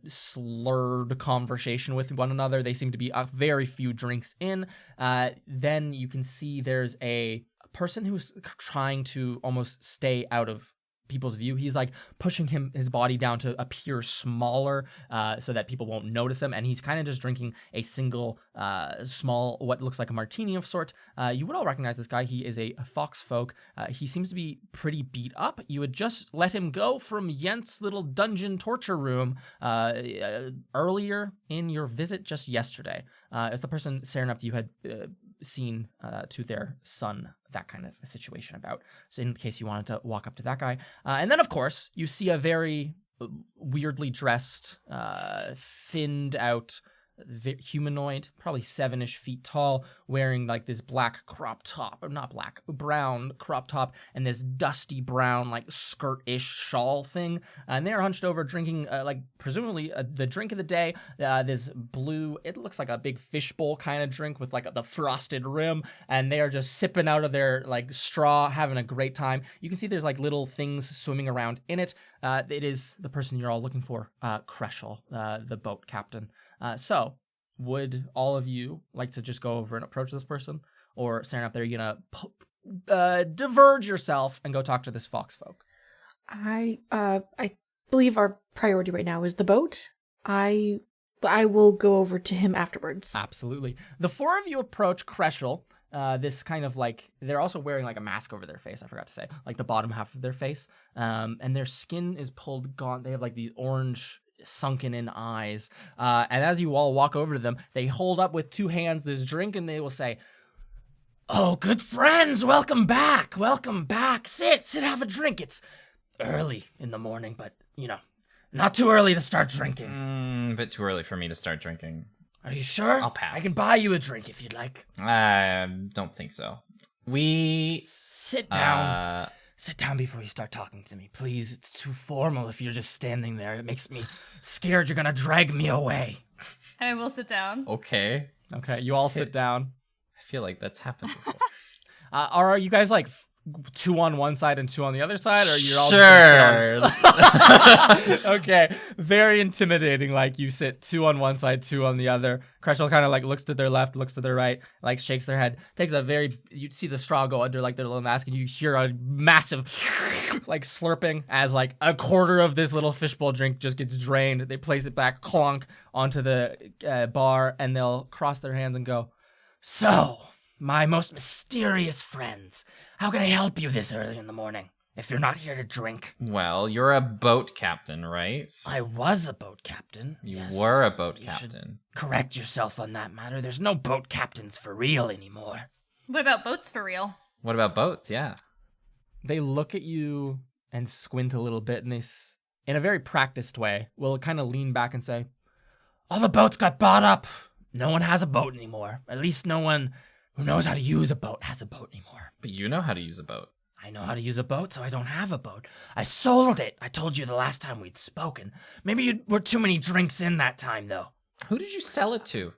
S1: slurred conversation with one another. They seem to be very few drinks in. Then you can see there's a person who's trying to almost stay out of people's view. He's like pushing his body down to appear smaller so that people won't notice him, and he's kind of just drinking a single small what looks like a martini of sort. You would all recognize this guy. He is a fox folk. He seems to be pretty beat up. You had just let him go from Yent's little dungeon torture room earlier in your visit just yesterday. It's the person, Serenup, you had seen to their son, that kind of a situation about. So in case you wanted to walk up to that guy. And then, of course, you see a very weirdly dressed, thinned out humanoid, probably 7-ish feet tall, wearing like this black crop top, or not black, brown crop top, and this dusty brown like skirt-ish shawl thing. And they're hunched over drinking like presumably the drink of the day, this blue, it looks like a big fishbowl kind of drink with like the frosted rim, and they are just sipping out of their like straw, having a great time. You can see there's like little things swimming around in it. It is the person you're all looking for, Kreschel, the boat captain. So, would all of you like to just go over and approach this person? Or, Serenap, are you gonna diverge yourself and go talk to this fox folk.
S5: I believe our priority right now is the boat. I will go over to him afterwards.
S1: Absolutely. The four of you approach Kreschel. This kind of like, they're also wearing like a mask over their face, I forgot to say, like the bottom half of their face. And their skin is pulled gaunt. They have like these orange sunken in eyes. And as you all walk over to them, they hold up with two hands this drink and they will say, "Oh, good friends, welcome back. Welcome back. Sit, have a drink. It's early in the morning, but not too early to start drinking."
S2: A bit too early for me to start drinking.
S1: Are you sure?
S2: I'll pass.
S1: I can buy you a drink if you'd like.
S2: I don't think so. We...
S1: Sit down. Sit down before you start talking to me, please. It's too formal if you're just standing there. It makes me scared you're gonna drag me away.
S4: I will sit down.
S2: Okay.
S1: Okay, you all sit down.
S2: I feel like that's happened before.
S1: Are you guys like two on one side and two on the other side, or you're all
S2: sure?
S1: Okay, very intimidating. Like you sit two on one side, two on the other. Kreschel kind of like looks to their left, looks to their right, like shakes their head, takes a very, you see the straw go under like their little mask, and you hear a massive like slurping as like a quarter of this little fishbowl drink just gets drained. They place it back, clonk, onto the bar, and they'll cross their hands and go, "So, my most mysterious friends, how can I help you this early in the morning, if you're not here to drink?"
S2: Well, you're a boat captain, right?
S1: I was a boat captain.
S2: You
S1: yes.
S2: were a boat
S1: You should
S2: captain.
S1: correct yourself on that matter. There's no boat captains for real anymore.
S4: What about boats for real?
S2: What about boats? Yeah.
S1: They look at you and squint a little bit, and in a very practiced way, will kind of lean back and say, "All the boats got bought up. No one has a boat anymore. At least no one who knows how to use a boat has a boat anymore.
S2: But you know how to use a boat.
S1: I know how to use a boat, so I don't have a boat. I sold it. I told you the last time we'd spoken. Maybe you were too many drinks in that time, though."
S2: Who did you sell it to?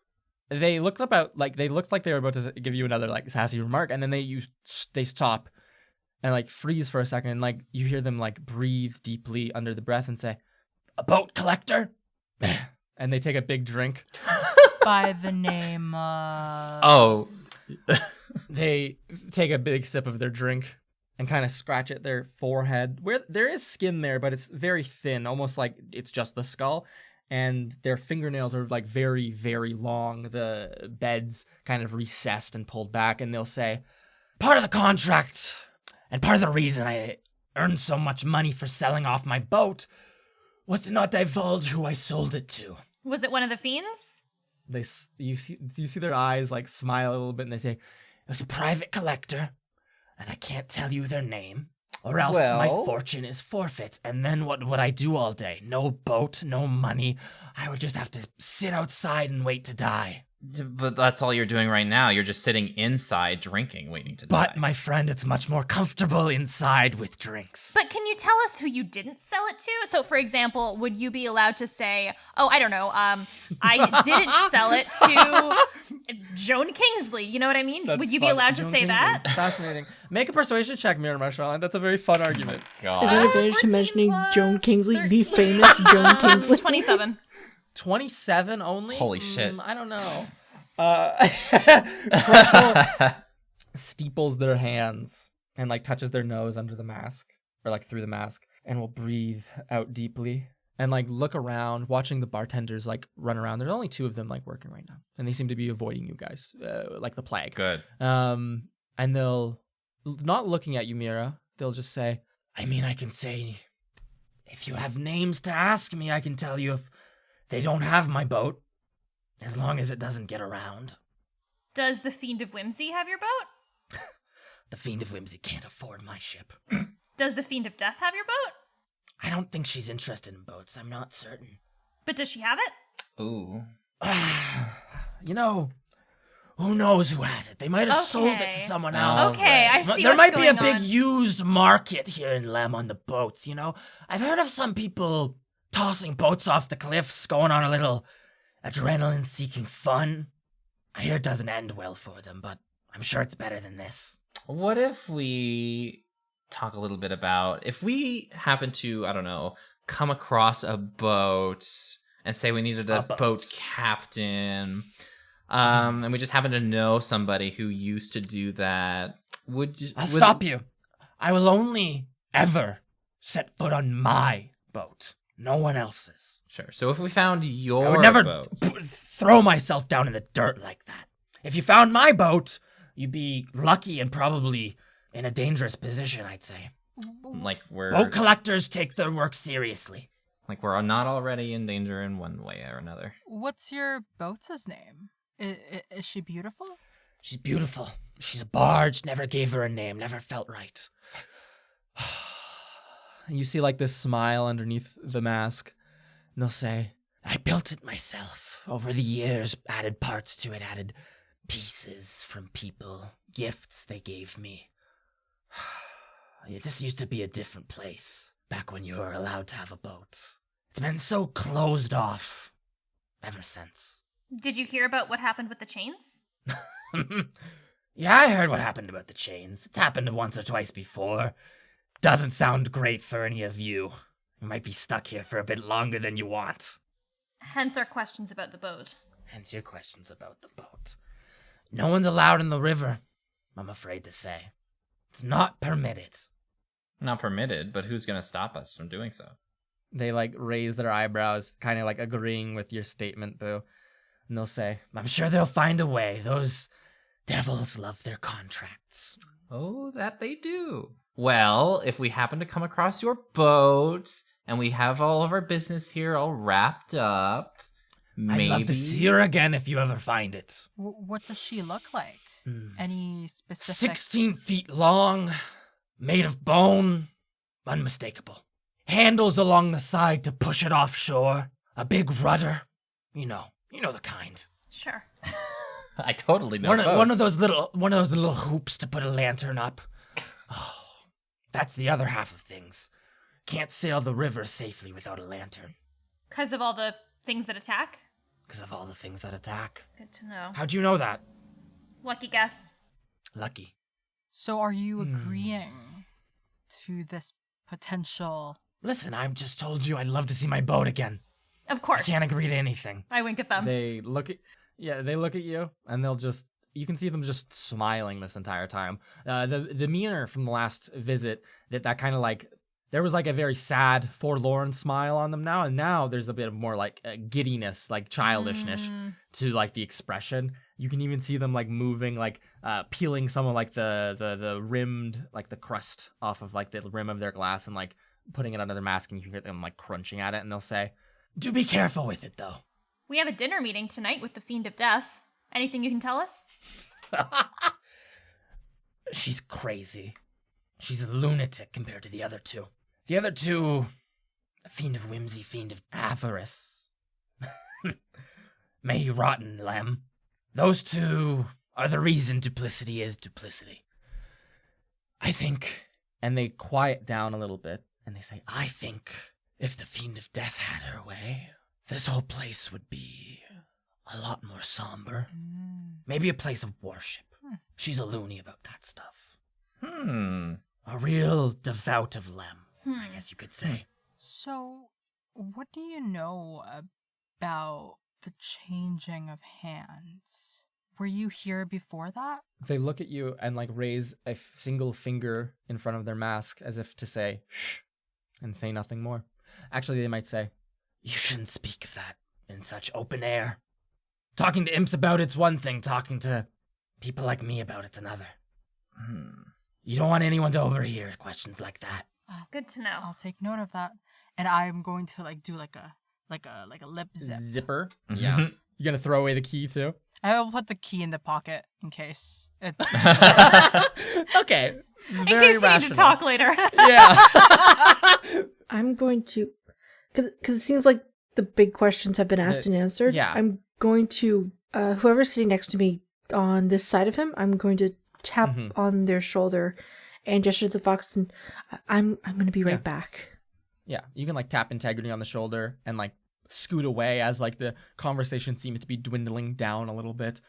S1: They looked like they were about to give you another like sassy remark, and then they stop and like freeze for a second, and like you hear them like breathe deeply under the breath and say, "A boat collector?" And they take a big drink.
S3: By the name of...
S2: Oh.
S1: They take a big sip of their drink and kind of scratch at their forehead, where there is skin there, but it's very thin, almost like it's just the skull. And their fingernails are like very, very long. The bed's kind of recessed and pulled back, and they'll say, "Part of the contract and part of the reason I earned so much money for selling off my boat was to not divulge who I sold it to."
S4: Was it one of the fiends?
S1: You see their eyes like smile a little bit, and they say, "It was a private collector, and I can't tell you their name, or else my fortune is forfeit. And then what would I do all day? No boat, no money. I would just have to sit outside and wait to die."
S2: But that's all you're doing right now. You're just sitting inside drinking, waiting to die.
S1: But, my friend, it's much more comfortable inside with drinks.
S4: But can you tell us who you didn't sell it to? So, for example, would you be allowed to say, "Oh, I don't know, I didn't sell it to Joan Kingsley"? You know what I mean?
S1: That's
S4: would you be
S1: fun.
S4: allowed to
S1: Joan
S4: say
S1: Kingsley.
S4: that?
S1: Fascinating. Make a persuasion check, Mira Marshall. That's a very fun argument.
S2: God.
S5: Is there an advantage to
S4: 14
S5: mentioning
S4: plus
S5: Joan Kingsley, the
S4: 13.
S5: famous Joan Kingsley?
S4: 27.
S1: 27 only?
S2: Holy shit.
S1: I don't know. Crystal steeples their hands and like touches their nose under the mask, or like through the mask, and will breathe out deeply and like look around, watching the bartenders like run around. There's only two of them like working right now, and they seem to be avoiding you guys like the plague.
S2: Good.
S1: And they'll, not looking at you, Mira, they'll just say, "I mean, I can say, if you have names to ask me, I can tell you if they don't have my boat, as long as it doesn't get around."
S4: Does the Fiend of Whimsy have your boat?
S1: The Fiend of Whimsy can't afford my ship.
S4: Does the Fiend of Death have your boat?
S1: I don't think she's interested in boats. I'm not certain.
S4: But does she have it?
S2: Ooh.
S1: You know, who knows who has it? They might have sold it
S4: Okay.
S1: to someone
S2: Oh,
S1: else.
S4: Okay, I see
S1: There
S4: what's
S1: might be a
S4: going
S1: big
S4: on.
S1: used market here in Lem on the boats, you know? I've heard of some people tossing boats off the cliffs, going on a little adrenaline-seeking fun. I hear it doesn't end well for them, but I'm sure it's better than this.
S2: What if we talk a little bit about if we happen to, I don't know, come across a boat and say we needed a
S1: boat.
S2: boat captain, And we just happen to know somebody who used to do that.
S1: I'll stop you. I will only ever set foot on my boat. No one else's.
S2: Sure. So if we found your
S1: I would never
S2: boat,
S1: throw myself down in the dirt like that. If you found my boat, you'd be lucky and probably in a dangerous position, I'd say.
S2: like we're
S1: Boat collectors take their work seriously.
S2: like we're not already in danger in one way or another.
S3: What's your boat's name? Is she beautiful?
S1: She's beautiful. She's a barge. Never gave her a name. Never felt right. You see like this smile underneath the mask. And they'll say, I built it myself. Over the years, added parts to it, added pieces from people, gifts they gave me. This used to be a different place, back when you were allowed to have a boat. It's been so closed off ever since.
S4: Did you hear about what happened with the chains?
S1: Yeah, I heard what happened about the chains. It's happened once or twice before. Doesn't sound great for any of you. You might be stuck here for a bit longer than you want.
S4: Hence our questions about the boat.
S1: Hence your questions about the boat. No one's allowed in the river, I'm afraid to say. It's not permitted.
S2: Not permitted, but who's going to stop us from doing so?
S1: They like raise their eyebrows, kind of like agreeing with your statement, Boo. And they'll say, I'm sure they'll find a way. Those devils love their contracts.
S2: Oh, that they do. Well, if we happen to come across your boat and we have all of our business here all wrapped up, maybe...
S1: I'd love to see her again if you ever find it.
S3: What does she look like? Any specific...
S1: 16 feet long, made of bone, unmistakable. Handles along the side to push it offshore. A big rudder. You know the kind.
S4: Sure.
S2: I totally know
S1: One of those little hoops to put a lantern up. Oh, that's the other half of things. Can't sail the river safely without a lantern.
S4: Because of all the things that attack?
S1: Because of all the things that attack.
S4: Good to know.
S1: How'd you know that?
S4: Lucky guess.
S1: Lucky.
S3: So are you agreeing to this potential...
S1: Listen, I just told you I'd love to see my boat again.
S4: Of course.
S1: I can't agree to anything.
S4: I wink at them.
S1: They look at you, and they'll just, you can see them just smiling this entire time. The demeanor from the last visit, that kind of like, there was like a very sad, forlorn smile on them now, and now there's a bit of more like giddiness, like childishness to like the expression. You can even see them like moving, like peeling some of like the rimmed, like the crust off of like the rim of their glass and like putting it under their mask, and you can hear them like crunching at it, and they'll say, do be careful with it though.
S4: We have a dinner meeting tonight with the Fiend of Death. Anything you can tell us?
S1: She's crazy. She's a lunatic compared to the other two. The other two, a fiend of whimsy, fiend of avarice. May you rot in Lem. Those two are the reason duplicity is duplicity. I think, and they quiet down a little bit, and they say, I think if the Fiend of Death had her way, this whole place would be a lot more somber. Maybe a place of worship. She's a loony about that stuff. A real devout of Lem, I guess you could say.
S3: So, what do you know about the changing of hands? Were you here before that?
S1: They look at you and like raise a single finger in front of their mask as if to say, shh, and say nothing more. Actually, they might say, you shouldn't speak of that in such open air. Talking to imps about it's one thing, talking to people like me about it's another. You don't want anyone to overhear questions like that.
S4: Good to know.
S3: I'll take note of that, and I'm going to like do like a lip zip.
S1: Zipper? Yeah. You gonna throw away the key too?
S3: I will put the key in the pocket in case.
S1: Okay.
S4: In case you need to talk later.
S1: Yeah.
S5: I'm going to, because it seems like the big questions have been asked and answered.
S1: yeah.
S5: I'm going to, whoever's sitting next to me on this side of him, I'm going to tap on their shoulder and gesture to the fox, and I'm going to be right back.
S1: Yeah, you can like tap Integrity on the shoulder and like scoot away as like the conversation seems to be dwindling down a little bit.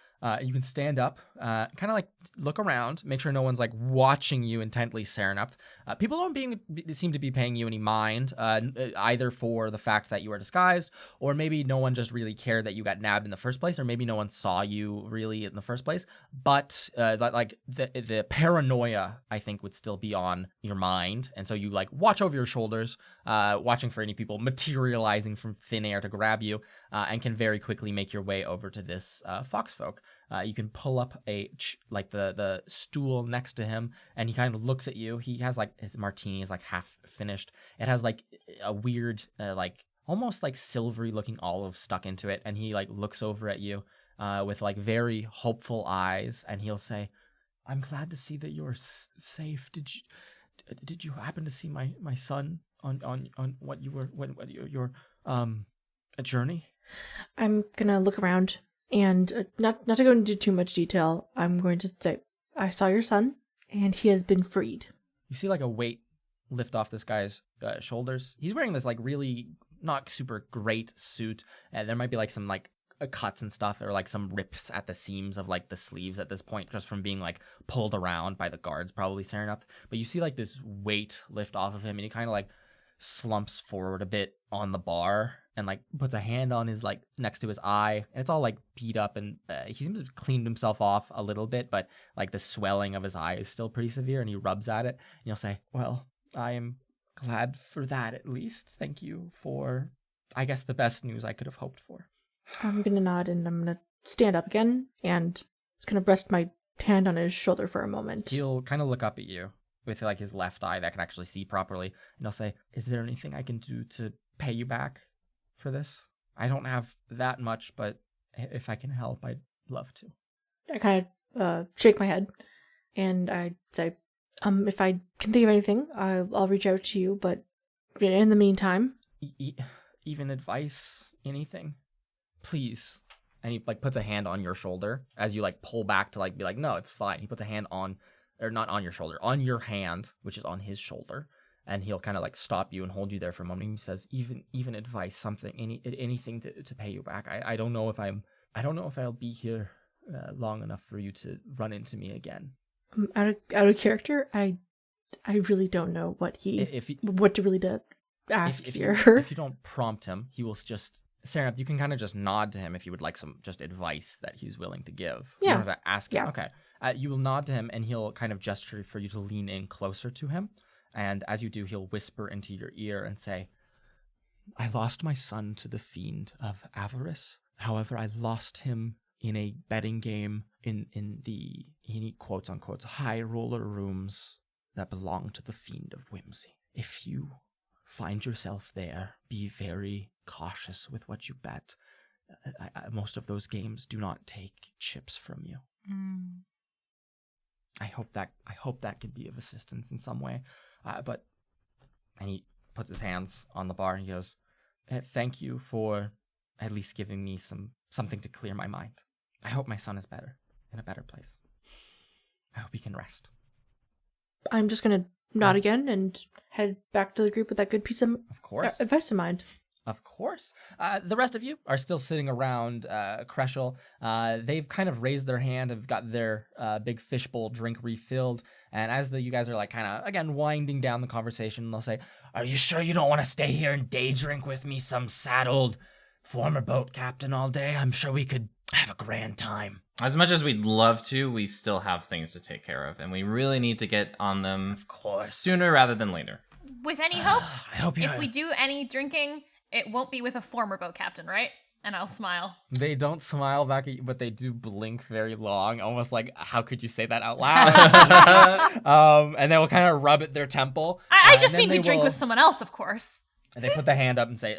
S1: You can stand up, kind of like look around, make sure no one's like watching you intently, Serenup. People don't seem to be paying you any mind, either for the fact that you are disguised, or maybe no one just really cared that you got nabbed in the first place, or maybe no one saw you really in the first place. But like the paranoia, I think, would still be on your mind, and so you like watch over your shoulders, watching for any people materializing from thin air to grab you, and can very quickly make your way over to this foxfolk. You can pull up like the stool next to him, and he kind of looks at you. He has like his martini is like half finished. It has like a weird like almost like silvery looking olive stuck into it, and he like looks over at you with like very hopeful eyes, and he'll say, "I'm glad to see that you're safe. Did you happen to see my son on what you were what your journey?"
S5: I'm gonna look around and not to go into too much detail. I'm going to say, I saw your son, and he has been freed.
S1: You see like a weight lift off this guy's shoulders. He's wearing this like really not super great suit, and there might be like some like cuts and stuff, or like some rips at the seams of like the sleeves at this point, just from being like pulled around by the guards, probably staring up. But you see like this weight lift off of him, and he kind of like slumps forward a bit on the bar and like puts a hand on his like next to his eye, and it's all like beat up, and he seems to have cleaned himself off a little bit, but like the swelling of his eye is still pretty severe, and he rubs at it, and you'll say, "Well, I am glad for that, at least. Thank you for, I guess, the best news I could have hoped for."
S5: I'm gonna nod, and I'm gonna stand up again and just kind of rest my hand on his shoulder for a moment.
S1: He'll kind of look up at you with like his left eye that can actually see properly, and he'll say, "Is there anything I can do to pay you back for this? I don't have that much, but if I can help, I'd love to."
S5: I kind of shake my head, and I say, if I can think of anything, I'll reach out to you, but in the meantime...
S1: Even advice, anything? Please. And he like puts a hand on your shoulder as you like pull back to like be like, "No, it's fine." He puts a hand on, or not on your shoulder, on your hand, which is on his shoulder, and he'll kind of like stop you and hold you there for a moment. And he says, even advice, something, anything to pay you back. I don't know if I'll be here long enough for you to run into me again.
S5: Out of character, I really don't know what to really ask here.
S1: If you don't prompt him, he will just... Sarah, you can kind of just nod to him if you would like some just advice that he's willing to give.
S5: Yeah.
S1: You don't have to ask him.
S5: Yeah.
S1: Okay. You will nod to him, and he'll kind of gesture for you to lean in closer to him. And as you do, he'll whisper into your ear and say, "I lost my son to the fiend of avarice. However, I lost him in a betting game in the, he quotes unquote, high roller rooms that belong to the fiend of whimsy. If you find yourself there, be very cautious with what you bet. Most of those games do not take chips from you." I hope that could be of assistance in some way. And he puts his hands on the bar and he goes, "Thank you for at least giving me something to clear my mind. I hope my son is in a better place. I hope he can rest."
S5: I'm just gonna nod again and head back to the group with that good piece of
S1: course.
S5: Advice in mind.
S1: Of course. The rest of you are still sitting around Kreschel. They've kind of raised their hand, have got their big fishbowl drink refilled. And as you guys are like kind of, again, winding down the conversation, they'll say, "Are you sure you don't want to stay here and day drink with me, some sad old former boat captain, all day? I'm sure we could have a grand time."
S2: As much as we'd love to, we still have things to take care of, and we really need to get on them,
S1: of course,
S2: sooner rather than later.
S4: With any hope,
S1: I hope
S4: if we do any drinking, it won't be with a former boat captain, right? And I'll smile.
S1: They don't smile back at you, but they do blink very long, almost like, how could you say that out loud? And they will kind of rub at their temple.
S4: I just mean we drink with someone else, of course.
S1: And they put the hand up and say,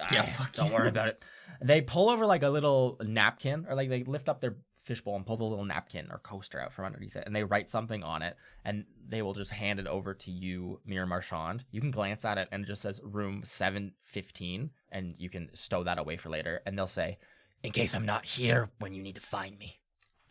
S1: don't worry about it. They pull over like a little napkin, or like they lift up their fishbowl and pull the little napkin or coaster out from underneath it, and they write something on it, and they will just hand it over to you, Mir Marchand. You can glance at it, and it just says room 715, and you can stow that away for later. And they'll say, "In case I'm not here when you need to find me."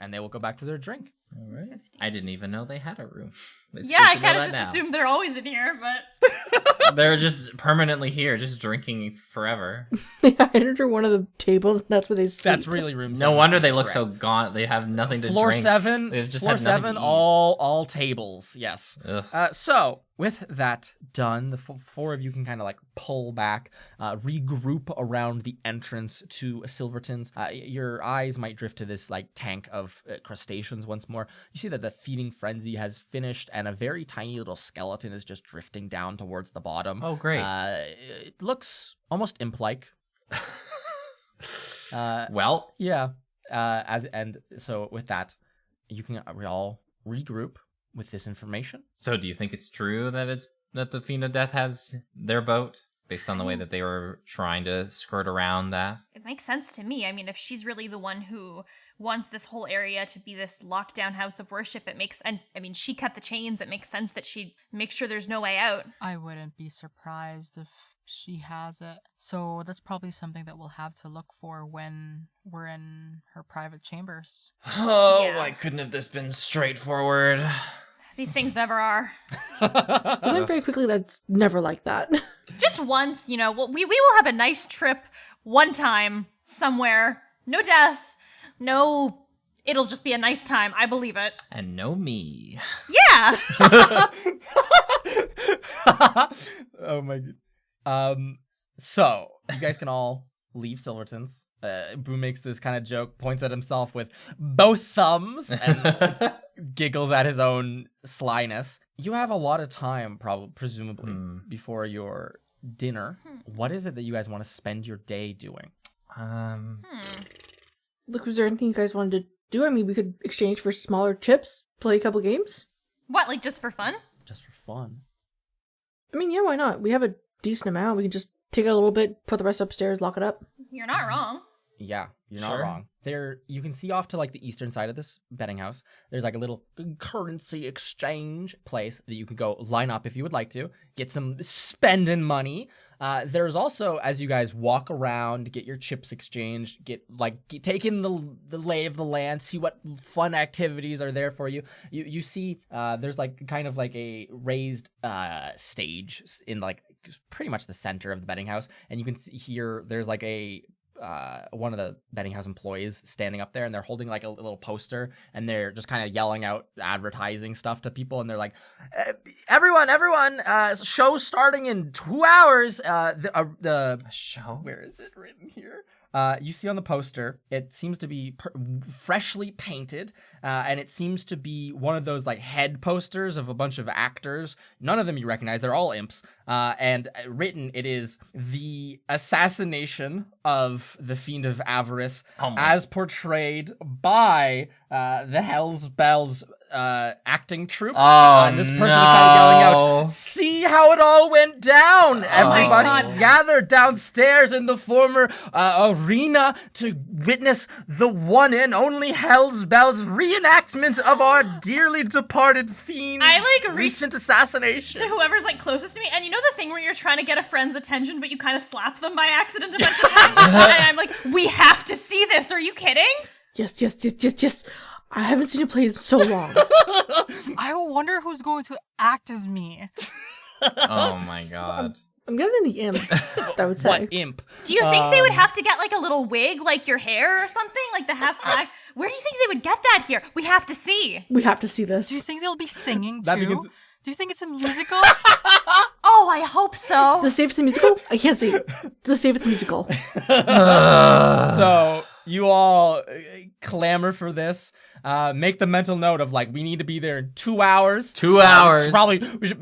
S1: and they will go back to their drink.
S2: All right. I didn't even know they had a room. It's
S4: Yeah,
S2: good
S4: I
S2: to know
S4: kind of
S2: that
S4: just
S2: now.
S4: assumed they're always in here, but
S2: They're just permanently here, just drinking forever.
S5: They hide under one of the tables, and that's where they sleep.
S1: That's really room.
S2: No
S1: 7.
S2: wonder they look
S1: Correct.
S2: so gaunt. They have nothing to
S1: Floor
S2: drink.
S1: 7.
S2: They've just
S1: floor
S2: had nothing
S1: 7.
S2: to eat.
S1: All tables. Yes.
S2: Ugh.
S1: So with that done, the four of you can kind of like pull back, regroup around the entrance to Silverton's. Your eyes might drift to this like tank of crustaceans once more. You see that the feeding frenzy has finished, and a very tiny little skeleton is just drifting down towards the bottom.
S2: Oh, great.
S1: It looks almost imp-like.
S2: Well,
S1: Yeah. So with that, you can all regroup with this information.
S2: so do you think it's true that the Fiend of Death has their boat, based on the way that they were trying to skirt around that?
S4: it makes sense to me. I mean, if she's really the one who wants this whole area to be this lockdown house of worship, she cut the chains. It makes sense that she'd make sure there's no way out.
S3: I wouldn't be surprised if she has it. So that's probably something that we'll have to look for when we're in her private chambers.
S2: Oh,
S4: Yeah.
S2: why couldn't have this been straightforward?
S4: These things never are.
S5: You learn very quickly that's never like that.
S4: Just once, we will have a nice trip one time somewhere. No death. No, it'll just be a nice time. I believe it.
S2: And no me.
S4: Yeah.
S1: Oh my god. So you guys can all leave Silverton's. Boo makes this kind of joke, points at himself with both thumbs, and giggles at his own slyness. You have a lot of time, presumably, before your dinner. What is it that you guys want to spend your day doing?
S5: Look, was there anything you guys wanted to do? I mean, we could exchange for smaller chips, play a couple games.
S4: What, like just for fun?
S1: Just for fun.
S5: I mean, yeah, why not? We have a decent amount. We can just take a little bit, put the rest upstairs, lock it up.
S4: You're not wrong.
S1: Yeah, you're not
S2: Sure.
S1: wrong. You can see off to like the eastern side of this betting house. There's like a little currency exchange place that you could go line up if you would like to get some spending money. There's also, as you guys walk around, get your chips exchanged, take in the lay of the land, see what fun activities are there for you. You see, there's like kind of like a raised stage in like pretty much the center of the betting house, and you can see here there's like a one of the betting house employees standing up there, and they're holding like a little poster, and they're just kind of yelling out advertising stuff to people, and they're like, everyone, show starting in 2 hours. The
S2: Show?
S1: where is it written here? You see on the poster, it seems to be freshly painted, and it seems to be one of those like head posters of a bunch of actors. None of them you recognize; they're all imps. And written, it is the assassination of the Fiend of Avarice, as portrayed by the Hell's Bells acting troupe.
S2: Oh,
S1: And this person is kind of yelling out, "See how it all went down! Everybody
S4: God.
S1: gathered downstairs in the former arena to witness the one and only Hell's Bells reenactment of our dearly departed fiend's
S4: I, like,
S1: recent assassination."
S4: To whoever's like closest to me, and you know the thing where you're trying to get a friend's attention, but you kind of slap them by accident a bunch of times, and I'm like, we have to see this. Are you kidding?
S5: Yes. I haven't seen it play in so long.
S3: I wonder who's going to act as me.
S2: Oh my god.
S5: I'm guessing the imps, I would say.
S1: What imp?
S4: Do you think they would have to get like a little wig, like your hair or something, like the half black? Where do you think they would get that here? We have to see.
S5: We have to see this.
S3: Do you think they'll be singing
S1: That
S3: too?
S1: begins-
S3: Do you think it's a musical?
S4: Oh, I hope so.
S5: Does it say if it's a musical? I can't see. Does it say if it's a musical?
S1: So you all clamor for this. Make the mental note of like, we need to be there in 2 hours.
S2: 2 hours.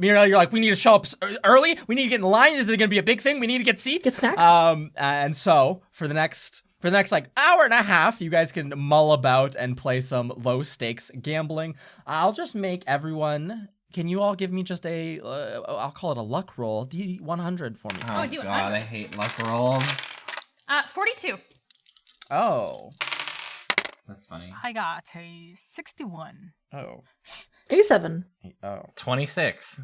S1: You're like, we need to show up early. We need to get in line. Is it going to be a big thing? We need to get seats.
S5: Get snacks?
S1: And so for the next like hour and a half, you guys can mull about and play some low stakes gambling. I'll just make everyone. Can you all give me just I'll call it a luck roll, D100 for me.
S2: Oh
S4: do it,
S2: god,
S4: 100.
S2: I hate luck rolls.
S4: 42.
S1: Oh.
S2: That's funny.
S3: I got a 61.
S1: Oh.
S5: 87.
S1: Oh.
S2: 26.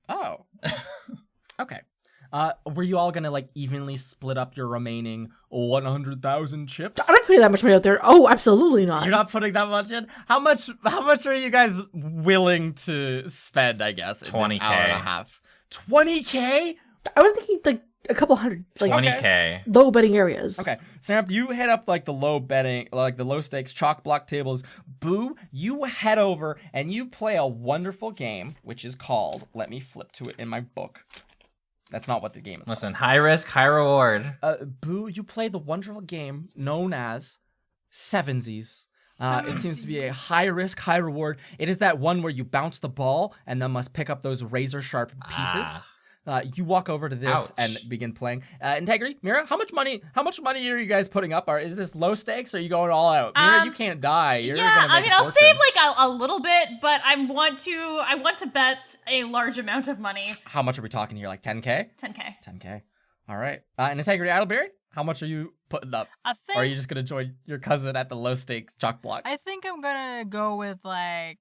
S1: Oh. Okay. Were you all gonna like evenly split up your remaining 100,000 chips?
S5: I'm not putting that much money out there. Oh, absolutely not.
S1: You're not putting that much in? How much are you guys willing to spend, I guess, in
S2: 20K.
S1: this hour and a half? 20K?
S5: I was thinking like a couple hundred, like
S2: 20K.
S5: low betting areas.
S1: Okay, Sam, you hit up like the low betting, like the low stakes chalk block tables. Boo, you head over and you play a wonderful game, which is called, let me flip to it in my book. That's not what the game is called.
S2: Listen, high risk, high reward.
S1: Boo, you play the wonderful game known as Sevensies. It seems to be a high risk, high reward. It is that one where you bounce the ball and then must pick up those razor sharp pieces. You walk over to this
S2: Ouch.
S1: and begin playing. Integrity, Mira, how much money are you guys putting up? Or is this low stakes or are you going all out? Mira, you can't die. You're
S4: yeah,
S1: gonna make
S4: I mean,
S1: a
S4: I'll
S1: fortune.
S4: save like a little bit, but I want to bet a large amount of money.
S1: How much are we talking here? Like 10K?
S4: 10K.
S1: 10K. All right. And Integrity Idleberry, how much are you putting up?
S3: I
S1: Or are
S3: think
S1: you just gonna join your cousin at the low stakes chalk block?
S3: I think I'm gonna go with like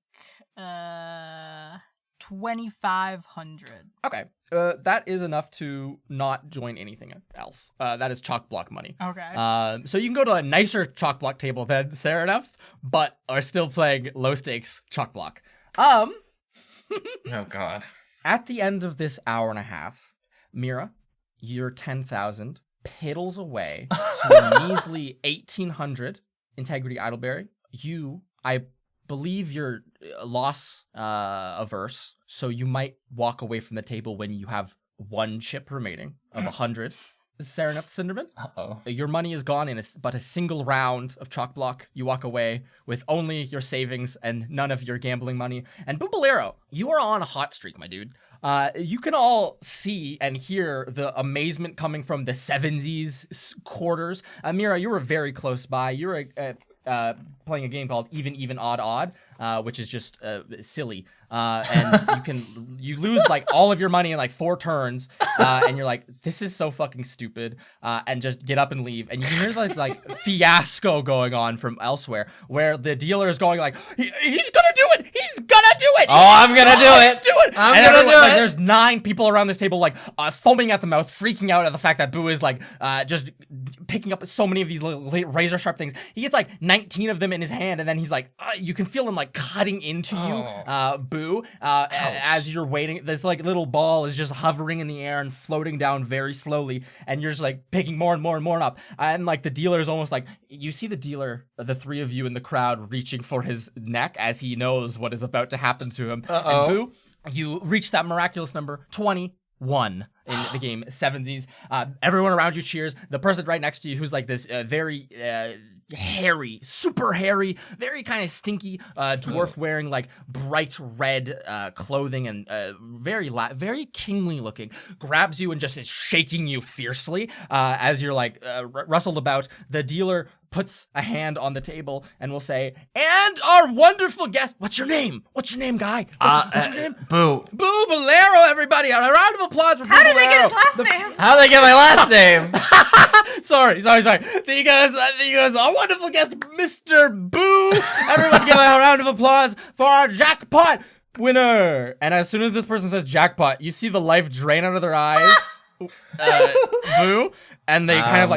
S3: 2,500.
S1: Okay. That is enough to not join anything else. That is chalk block money.
S3: Okay.
S1: So you can go to a nicer chalk block table than Sarah enough, but are still playing low stakes chalk block.
S2: Oh God.
S1: At the end of this hour and a half, Mira, your 10,000 piddles away to a measly 1,800. Integrity Idleberry, I believe you're loss averse, so you might walk away from the table when you have one chip remaining of 100. Sereneth Cinderman,
S2: Uh-oh.
S1: your money is gone in but a single round of chalk block. You walk away with only your savings and none of your gambling money. And Boobalero, you are on a hot streak, my dude. You can all see and hear the amazement coming from the Sevensies quarters. Mira, you were very close by. You were playing a game called Even, Odd, Odd, which is just silly. And you lose like all of your money in like 4 turns, and you're like, this is so fucking stupid, and just get up and leave. And you can hear like fiasco going on from elsewhere, where the dealer is going like, he's gonna do it, he's gonna do it.
S2: Oh, I'm gonna do it.
S1: Do it.
S2: I'm
S1: And
S2: gonna
S1: everyone-
S2: do
S1: like,
S2: it.
S1: There's 9 people around this table like foaming at the mouth, freaking out at the fact that Boo is like just picking up so many of these little razor sharp things. He gets like 19 of them in his hand, and then he's like, you can feel him like cutting into you, Boo. As you're waiting, this like little ball is just hovering in the air and floating down very slowly, and you're just like picking more and more and more up. And like the dealer is almost like, you see the dealer, the 3 of you in the crowd reaching for his neck as he knows what is about to happen to him.
S2: Uh-oh.
S1: And Boo, you reach that miraculous number 21 in the game, Sevensies. Everyone around you cheers. The person right next to you, who's like this very hairy, super hairy, very kind of stinky dwarf wearing like bright red clothing and very kingly looking, grabs you and just is shaking you fiercely as you're like rustled about. The dealer puts a hand on the table and will say, and our wonderful guest, what's your name? What's your name, guy? What's your name?
S2: Boo.
S1: Boo Bolero, everybody. A round of applause for Boo
S4: How did they get
S1: Bolero.
S4: his last name?
S2: How'd they get my last name?
S1: Sorry. You guys, our wonderful guest, Mr. Boo. Everyone give a round of applause for our jackpot winner. And as soon as this person says jackpot, you see the life drain out of their eyes. Boo. And they kind of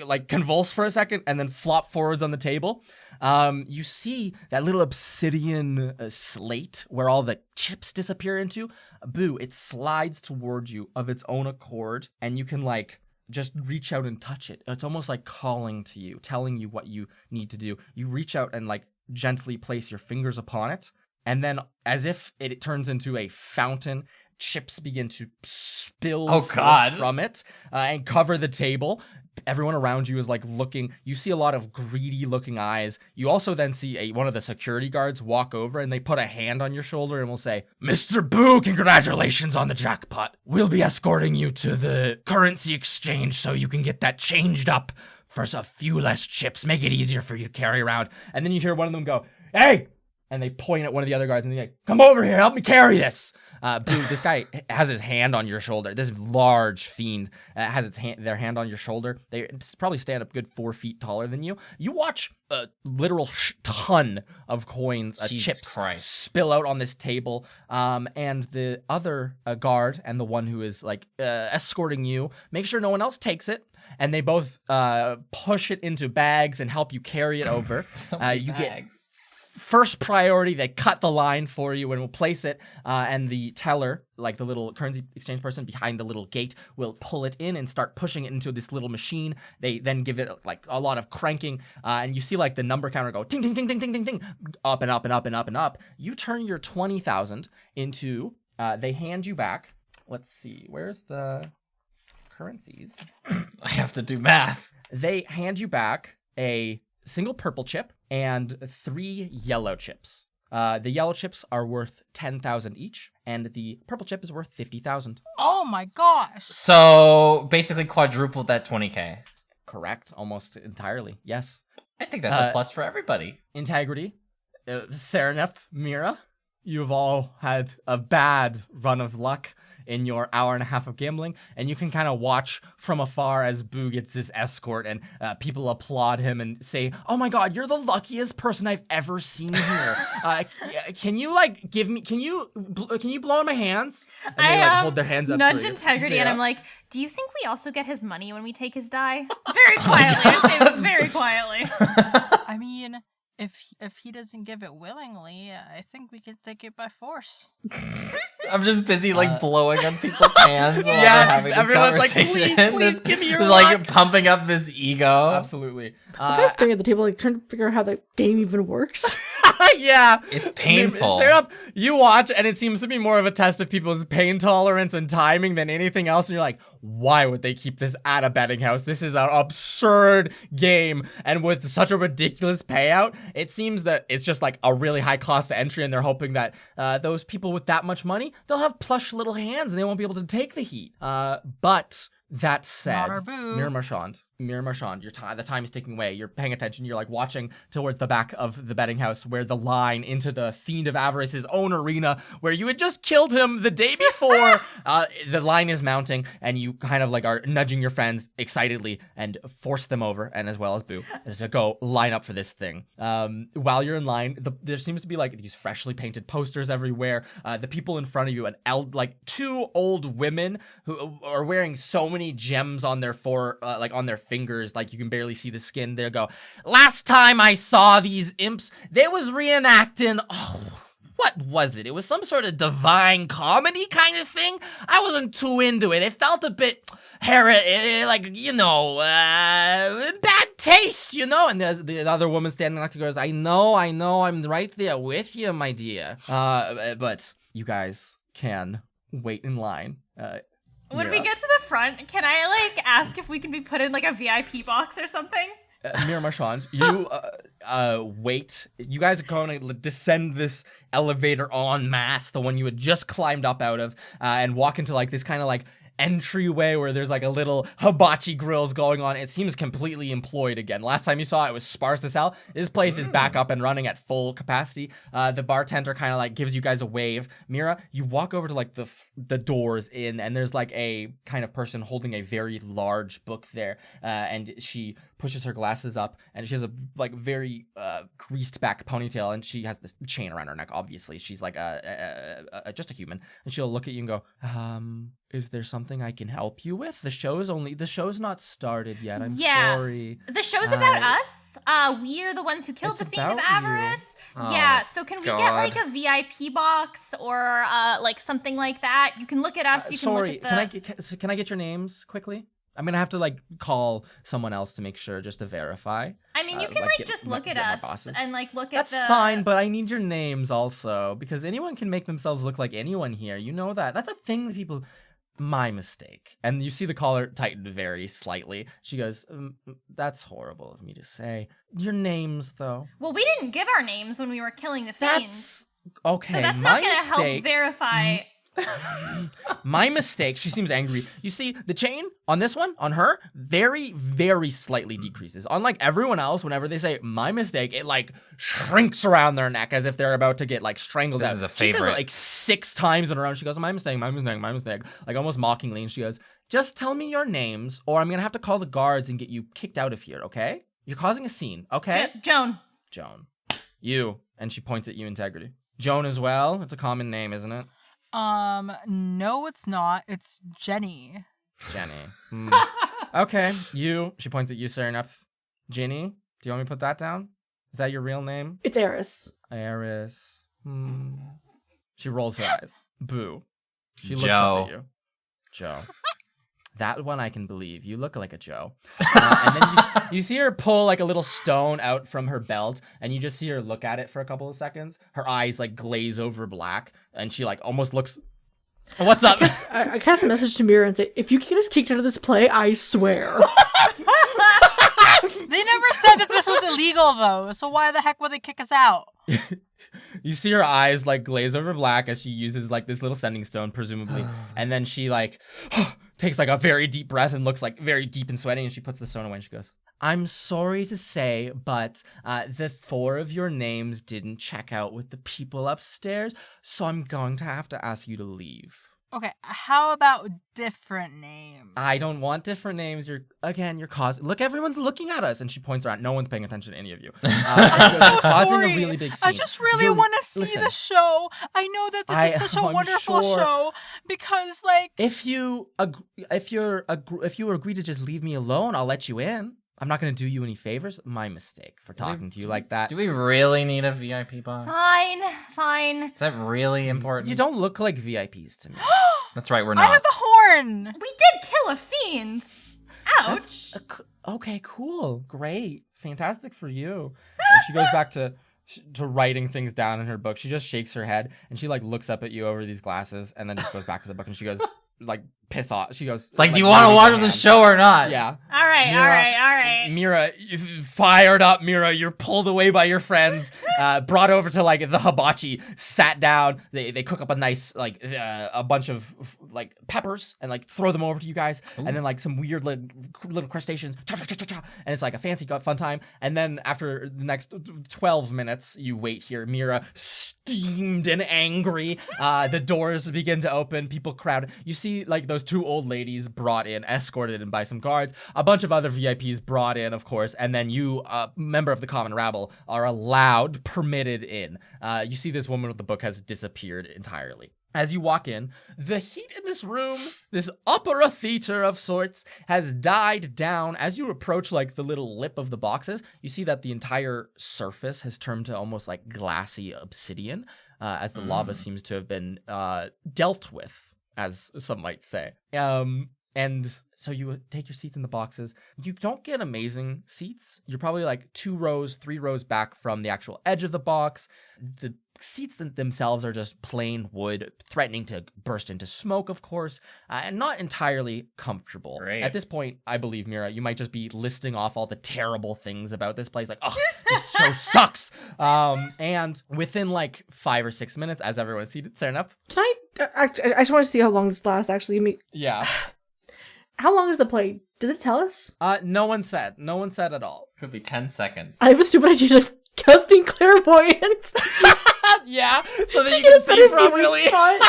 S1: like convulse for a second and then flop forwards on the table. You see that little obsidian slate where all the chips disappear into. Boo, it slides towards you of its own accord, and you can like just reach out and touch it. It's almost like calling to you, telling you what you need to do. You reach out and like gently place your fingers upon it, and then as if it turns into a fountain, chips begin to spill forth from it and cover the table. Everyone around you is like looking. You see a lot of greedy looking eyes. You also then see one of the security guards walk over, and they put a hand on your shoulder and will say, Mr. Boo, congratulations on the jackpot. We'll be escorting you to the currency exchange so you can get that changed up for a few less chips. Make it easier for you to carry around. And then you hear one of them go, hey, And they point at one of the other guards and they're like, come over here, help me carry this. Boo, this guy has his hand on your shoulder. This large fiend has their hand on your shoulder. They probably stand up good 4 feet taller than you. You watch a literal ton of coins, chips spill out on this table. And the other guard and the one who is like escorting you, make sure no one else takes it. And they both push it into bags and help you carry it over.
S2: So many
S1: you
S2: bags.
S1: get first priority. They cut the line for you and will place it. And the teller, like the little currency exchange person behind the little gate, will pull it in and start pushing it into this little machine. They then give it like a lot of cranking. And you see like the number counter go ting, ting, ting, ting, ting, ting, ting, up and up and up and up and up. You turn your 20,000 into, they hand you back. Let's see, where's the currencies?
S2: I have to do math.
S1: They hand you back a single purple chip and 3 yellow chips. The yellow chips are worth 10,000 each, and the purple chip is worth 50,000.
S3: Oh my gosh.
S2: So basically quadrupled that 20k.
S1: Correct, almost entirely. Yes.
S2: I think that's a plus for everybody.
S1: Integrity, Sereneth, Mira, you've all had a bad run of luck in your hour and a half of gambling, and you can kind of watch from afar as Boo gets this escort, and people applaud him and say, "Oh my God, you're the luckiest person I've ever seen here. Can you like give me? Can you blow on my hands?" And they like hold their hands up.
S4: Nudge
S1: for you.
S4: Integrity,
S1: Yeah.
S4: and I'm like, "Do you think we also get his money when we take his die?" Very quietly. I say this very quietly.
S3: I mean, if he doesn't give it willingly, I think we can take it by force.
S2: I'm just busy like blowing on people's hands while they're having this
S1: everyone's like,
S2: conversation.
S1: please give me your
S2: Just,
S1: luck.
S2: like pumping up this ego.
S1: Absolutely.
S5: I'm just staring at the table, like trying to figure out how the game even works.
S1: Yeah.
S2: It's painful.
S1: Sarah, you watch, and it seems to be more of a test of people's pain tolerance and timing than anything else. And you're like, why would they keep this at a betting house? This is an absurd game. And with such a ridiculous payout, it seems that it's just like a really high cost to entry. And they're hoping that those people with that much money, they'll have plush little hands and they won't be able to take the heat. But that said,
S3: Not our Boo.
S1: Mira Marchand, the time is ticking away. You're paying attention. You're like watching towards the back of the betting house where the line into the Fiend of Avarice's own arena, where you had just killed him the day before, the line is mounting, and you kind of like are nudging your friends excitedly and force them over, and as well as Boo, to go line up for this thing. While you're in line, there seems to be like these freshly painted posters everywhere. The people in front of you, like 2 old women who are wearing so many gems on their on their fingers, like you can barely see the skin. They go, last time I saw these imps, they was reenacting, what was it? It was some sort of divine comedy kind of thing. I wasn't too into it. It felt a bit bad taste, And there's the other woman standing next to her goes, I know, I'm right there with you, my dear. But you guys can wait in line.
S4: When
S1: Mira.
S4: we get to the front, can I like ask if we can be put in like a VIP box or something?
S1: Mira Marchand, you wait. You guys are going to descend this elevator en masse, the one you had just climbed up out of, and walk into like this kind of like entryway where there's like a little hibachi grills going on. It seems completely employed again. Last time you saw it was sparse as hell. This place is back up and running at full capacity. The bartender kind of like gives you guys a wave. Mira, you walk over to like the doors in, and there's like a kind of person holding a very large book there, and she pushes her glasses up, and she has a like very greased back ponytail, and she has this chain around her neck. Obviously, she's like just a human, and she'll look at you and go, is there something I can help you with? The show's not started yet. I'm sorry.
S4: The show's about us. We are the ones who killed the Fiend of
S1: about you.
S4: Avarice.
S2: Oh,
S4: yeah, so can we get like a VIP box or like something like that? You can look at us. You can look at the...
S1: can I get your names quickly? I'm gonna have to like call someone else to make sure, just to verify.
S4: I mean, you can just look at us and like look at
S1: That's fine, but I need your names also, because anyone can make themselves look like anyone here. You know that. That's a thing that people... My mistake. And you see the collar tighten very slightly. She goes, that's horrible of me to say. Your names, though.
S4: Well, we didn't give our names when we were killing the Fiend.
S1: That's... Okay,
S4: So that's
S1: my
S4: not going to
S1: mistake.
S4: help verify...
S1: My mistake. She seems angry. You see, the chain on this one, on her, very, very slightly decreases. Unlike everyone else, whenever they say my mistake, it like shrinks around their neck as if they're about to get like strangled.
S2: This
S1: out.
S2: is a
S1: She says
S2: favorite.
S1: it like 6 times in a row. She goes, my mistake, my mistake, my mistake. Like almost mockingly. And she goes, just tell me your names or I'm going to have to call the guards and get you kicked out of here, okay? You're causing a scene, okay?
S4: Joan.
S1: Joan. You. And she points at you, Integrity. Joan as well. It's a common name, isn't it?
S3: No, it's not. It's Jenny.
S1: Jenny. Okay, you. She points at you, Sereneth. Ginny. Do you want me to put that down? Is that your real name?
S5: It's Eris.
S1: Eris. She rolls her eyes. Boo. She looks
S2: Joe.
S1: up at you. Joe. That one I can believe. You look like a Joe. And then you see her pull like a little stone out from her belt, and you just see her look at it for a couple of seconds. Her eyes like glaze over black, and she like almost looks. What's up?
S5: I cast a message to Mira and say, if you get us kicked out of this play, I swear.
S3: They never said that this was illegal, though, so why the heck would they kick us out?
S1: You see her eyes like glaze over black as she uses like this little sending stone, presumably, and then she like takes like a very deep breath and looks like very deep and sweaty, and she puts the stone away and she goes, I'm sorry to say, but the 4 of your names didn't check out with the people upstairs, so I'm going to have to ask you to leave.
S3: Okay, how about different names?
S1: I don't want different names. You're causing. Look, everyone's looking at us, and she points around. No one's paying attention to any of you.
S3: I'm
S1: You're
S3: so
S1: causing
S3: sorry.
S1: a really big scene.
S3: I just really
S1: You're-
S3: want to see
S1: listen,
S3: the show. I know that this is such a
S1: I'm
S3: wonderful
S1: sure-
S3: show because, like,
S1: If you agree to just leave me alone, I'll let you in. I'm not going to do you any favors. My mistake for talking to you like that.
S2: Do we really need a VIP box?
S4: Fine.
S2: Is that really important?
S1: You don't look like VIPs to me.
S2: That's right, we're
S3: I
S2: not.
S3: have a horn.
S4: We did kill a fiend. Ouch.
S1: Okay, cool, great, fantastic for you. And she goes back to writing things down in her book. She just shakes her head and she like looks up at you over these glasses and then just goes back to the book and she goes like piss off. She goes,
S2: It's like, do you want to watch the show or not?
S1: Yeah.
S4: All right.
S1: Mira, fired up, Mira. You're pulled away by your friends, brought over to like the hibachi, sat down. They cook up a nice like a bunch of like peppers and like throw them over to you guys, and then like some weird little crustaceans, and it's like a fancy fun time. And then after the next 12 minutes, you wait here, Mira, steamed and angry. The doors begin to open. People crowd. You see like those 2 old ladies brought in, escorted in by some guards. A bunch of other VIPs brought in, of course, and then you, member of the common rabble, are allowed, permitted in. You see this woman with the book has disappeared entirely. As you walk in, the heat in this room, this opera theater of sorts, has died down. As you approach like the little lip of the boxes, you see that the entire surface has turned to almost like glassy obsidian, as the lava seems to have been dealt with, as some might say. And so you take your seats in the boxes. You don't get amazing seats. You're probably like 2 rows, 3 rows back from the actual edge of the box. The seats themselves are just plain wood, threatening to burst into smoke, of course, and not entirely comfortable.
S2: Great.
S1: At this point, I believe, Mira, you might just be listing off all the terrible things about this place. Like, oh, this show sucks. And within like 5 or 6 minutes, as everyone's seated, fair enough?
S5: Can I just want to see how long this lasts, actually.
S1: Yeah.
S5: How long is the play? Does it tell us?
S1: No one said. No one said at all.
S2: Could be 10 seconds.
S5: I have a stupid idea of casting clairvoyance.
S1: Yeah, so that you
S5: Get
S1: can
S5: a
S1: see
S5: better
S1: from
S5: viewing
S1: really.
S5: spot.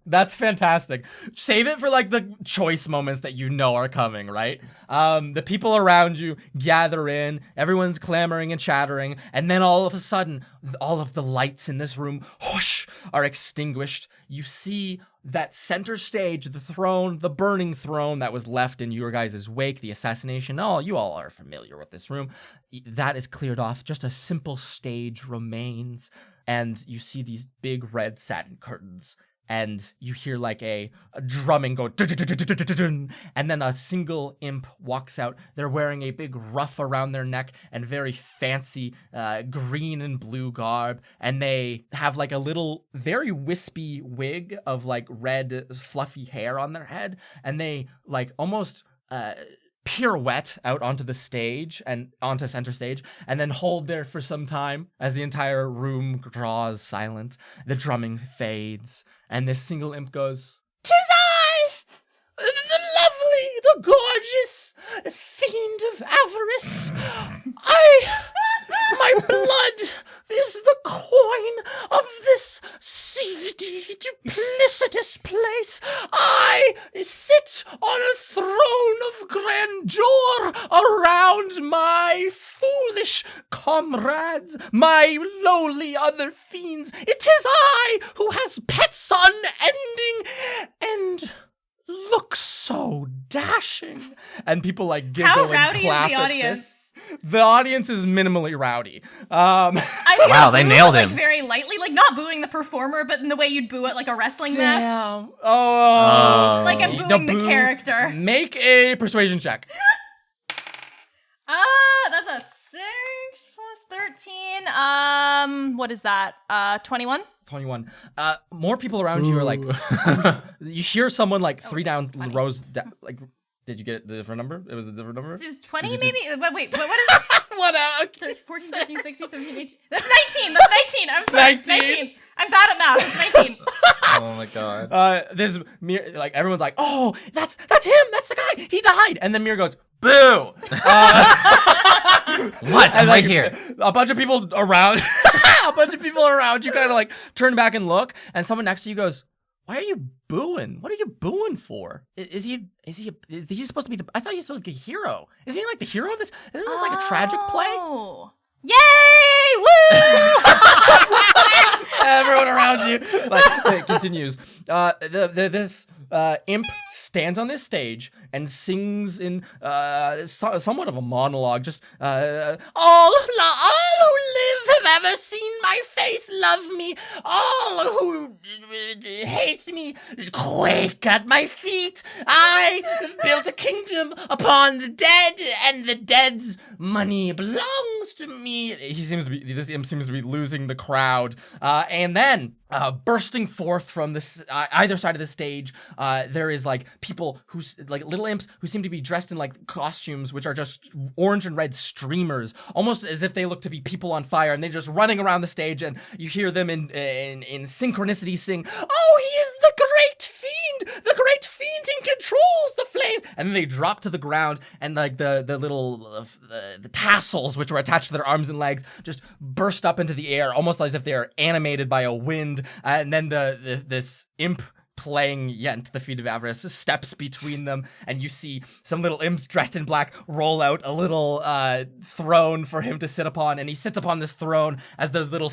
S1: That's fantastic. Save it for like the choice moments that you know are coming, right? The people around you gather in, everyone's clamoring and chattering, and then all of a sudden, all of the lights in this room, whoosh, are extinguished. You see that center stage, the throne, the burning throne that was left in your guys' wake, the assassination. Oh, you all are familiar with this room. That is cleared off. Just a simple stage remains, and you see these big red satin curtains. And you hear like a drumming go, and then a single imp walks out. They're wearing a big ruff around their neck and very fancy green and blue garb. And they have like a little, very wispy wig of like red, fluffy hair on their head. And they like almost pirouette out onto the stage and onto center stage, and then hold there for some time as the entire room draws silent. The drumming fades, and this single imp goes, "'Tis I, the lovely, the gorgeous fiend of avarice. My blood is the coin of this seedy, duplicitous place. I sit on a throne of grandeur around my foolish comrades, my lowly other fiends. It is I who has pets unending and looks so dashing." And people like giggle
S4: How
S1: and
S4: rowdy
S1: clap
S4: is the
S1: at
S4: audience?
S1: this. The audience is minimally rowdy.
S4: I mean,
S2: Wow, they
S4: boo
S2: nailed
S4: it,
S2: him.
S4: Like, very lightly, like not booing the performer, but in the way you'd boo at like a wrestling match.
S1: Damn. Oh.
S4: Like I'm booing the
S1: boo-
S4: character.
S1: Make a persuasion check.
S4: That's a 6 plus 13. What is that? 21?
S1: 21. More people around you are like, you hear someone like three down
S4: 20.
S1: rows down, like, did you get the different number? It was a different number?
S4: It was 20
S1: Did
S4: maybe? Wait, what is it?
S1: What a
S4: 13, 14, 15, 16, 17, 18. That's 19. That's 19. I'm sorry.
S1: 19.
S4: I'm bad at math. It's 19.
S2: Oh my god.
S1: this mirror, like everyone's like, "Oh, that's him. That's the guy. He died." And then Mir goes, "Boo!"
S2: What? I'm
S1: And,
S2: right
S1: like,
S2: here.
S1: A bunch of people around, you kind of like turn back and look, and someone next to you goes, "Why are you booing? What are you booing for? Is he supposed to be I thought he was supposed to be a hero. Isn't he like the hero of this? Isn't this like a tragic play?"
S4: Oh. Yay! Woo!
S1: Everyone around you, like, it continues. This imp stands on this stage and sings in somewhat of a monologue. Just all who live have ever seen my face love me. All who hate me quake at my feet. I have built a kingdom upon the dead, and the dead's money belongs to me. This imp seems to be losing the crowd. And then, bursting forth from this either side of the stage, there is like people like little imps who seem to be dressed in like costumes which are just orange and red streamers, almost as if they look to be people on fire, and they're just running around the stage, and you hear them in synchronicity sing, "Oh, he is the great fiend! The great fiend who controls the flames!" And then they drop to the ground, and like the little the tassels which were attached to their arms and legs just burst up into the air, almost as if they are animated by a wind. And then this imp playing Yent, the Fiend of Avarice, steps between them, and you see some little imps dressed in black roll out a little throne for him to sit upon, and he sits upon this throne as those little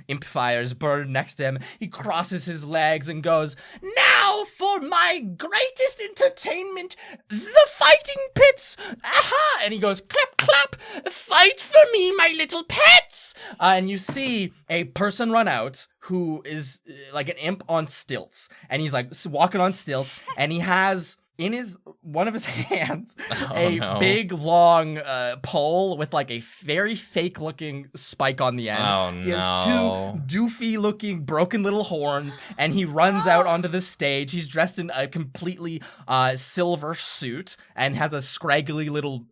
S1: imp fires, burn next to him. He crosses his legs and goes, "Now for my greatest entertainment, the fighting pits! Aha!" And he goes, "Clap, clap! Fight for me, my little pets!" And you see a person run out who is like an imp on stilts, and he's like walking on stilts, and he has in one of his hands big long pole with like a very fake looking spike on the end. He has two doofy looking broken little horns, and he runs out onto the stage. He's dressed in a completely silver suit and has a scraggly little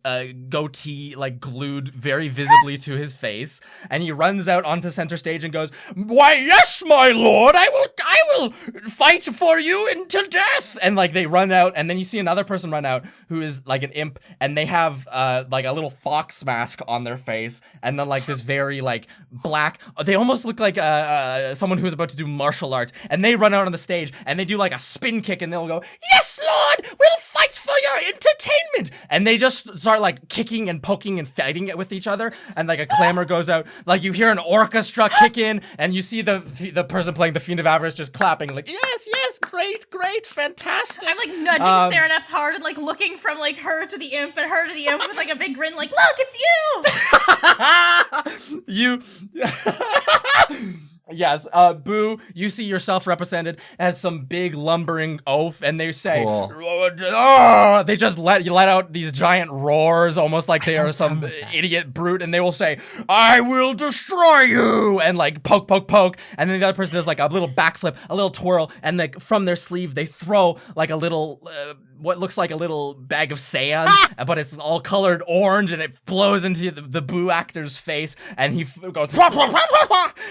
S1: goatee like glued very visibly to his face, and he runs out onto center stage and goes, "Why, yes, my lord, I will fight for you until death." And like they run out, and then you see another person run out who is like an imp, and they have like a little fox mask on their face, and then like this very like black, they almost look like someone who's about to do martial art, and they run out on the stage and they do like a spin kick, and they'll go, "Yes, lord, we'll fight for your entertainment." And they just start like kicking and poking and fighting it with each other, and like a clamor goes out, like you hear an orchestra kick in, and you see the person playing the Fiend of Avarice just clapping like, "Yes, great, fantastic."
S4: I'm like nudging Sereneth hard and like looking from like her to the imp and her to the imp with like a big grin, like, "Look, it's you!"
S1: You Yes, Boo, you see yourself represented as some big lumbering oaf, and they say,
S2: Cool.
S1: They just let out these giant roars, almost like they are some idiot brute, and they will say, "I will destroy you," and like poke, and then the other person does like a little backflip, a little twirl, and like from their sleeve they throw like a little what looks like a little bag of sand, but it's all colored orange, and it blows into the Boo actor's face, and he goes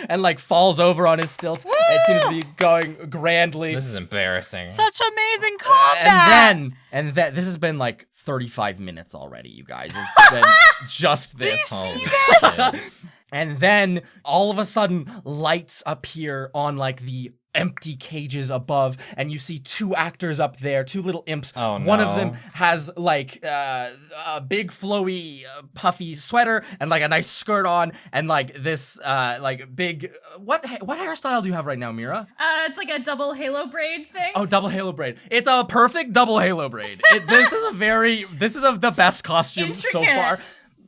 S1: and like falls over on his stilts. It seems to be going grandly.
S2: This is embarrassing.
S3: Such amazing combat.
S1: And then this has been like 35 minutes already, you guys. It's been just this.
S2: Oh,
S1: And then all of a sudden, lights appear on like the empty cages above, and you see two actors up there, two little imps.
S2: Oh, no.
S1: One of them has like a big flowy puffy sweater and like a nice skirt on, and like this like big what hairstyle do you have right now, Mira?
S4: It's like a double halo braid thing.
S1: Oh, double halo braid. It's a perfect double halo braid. This is the best costume so
S4: Intricate.
S1: far.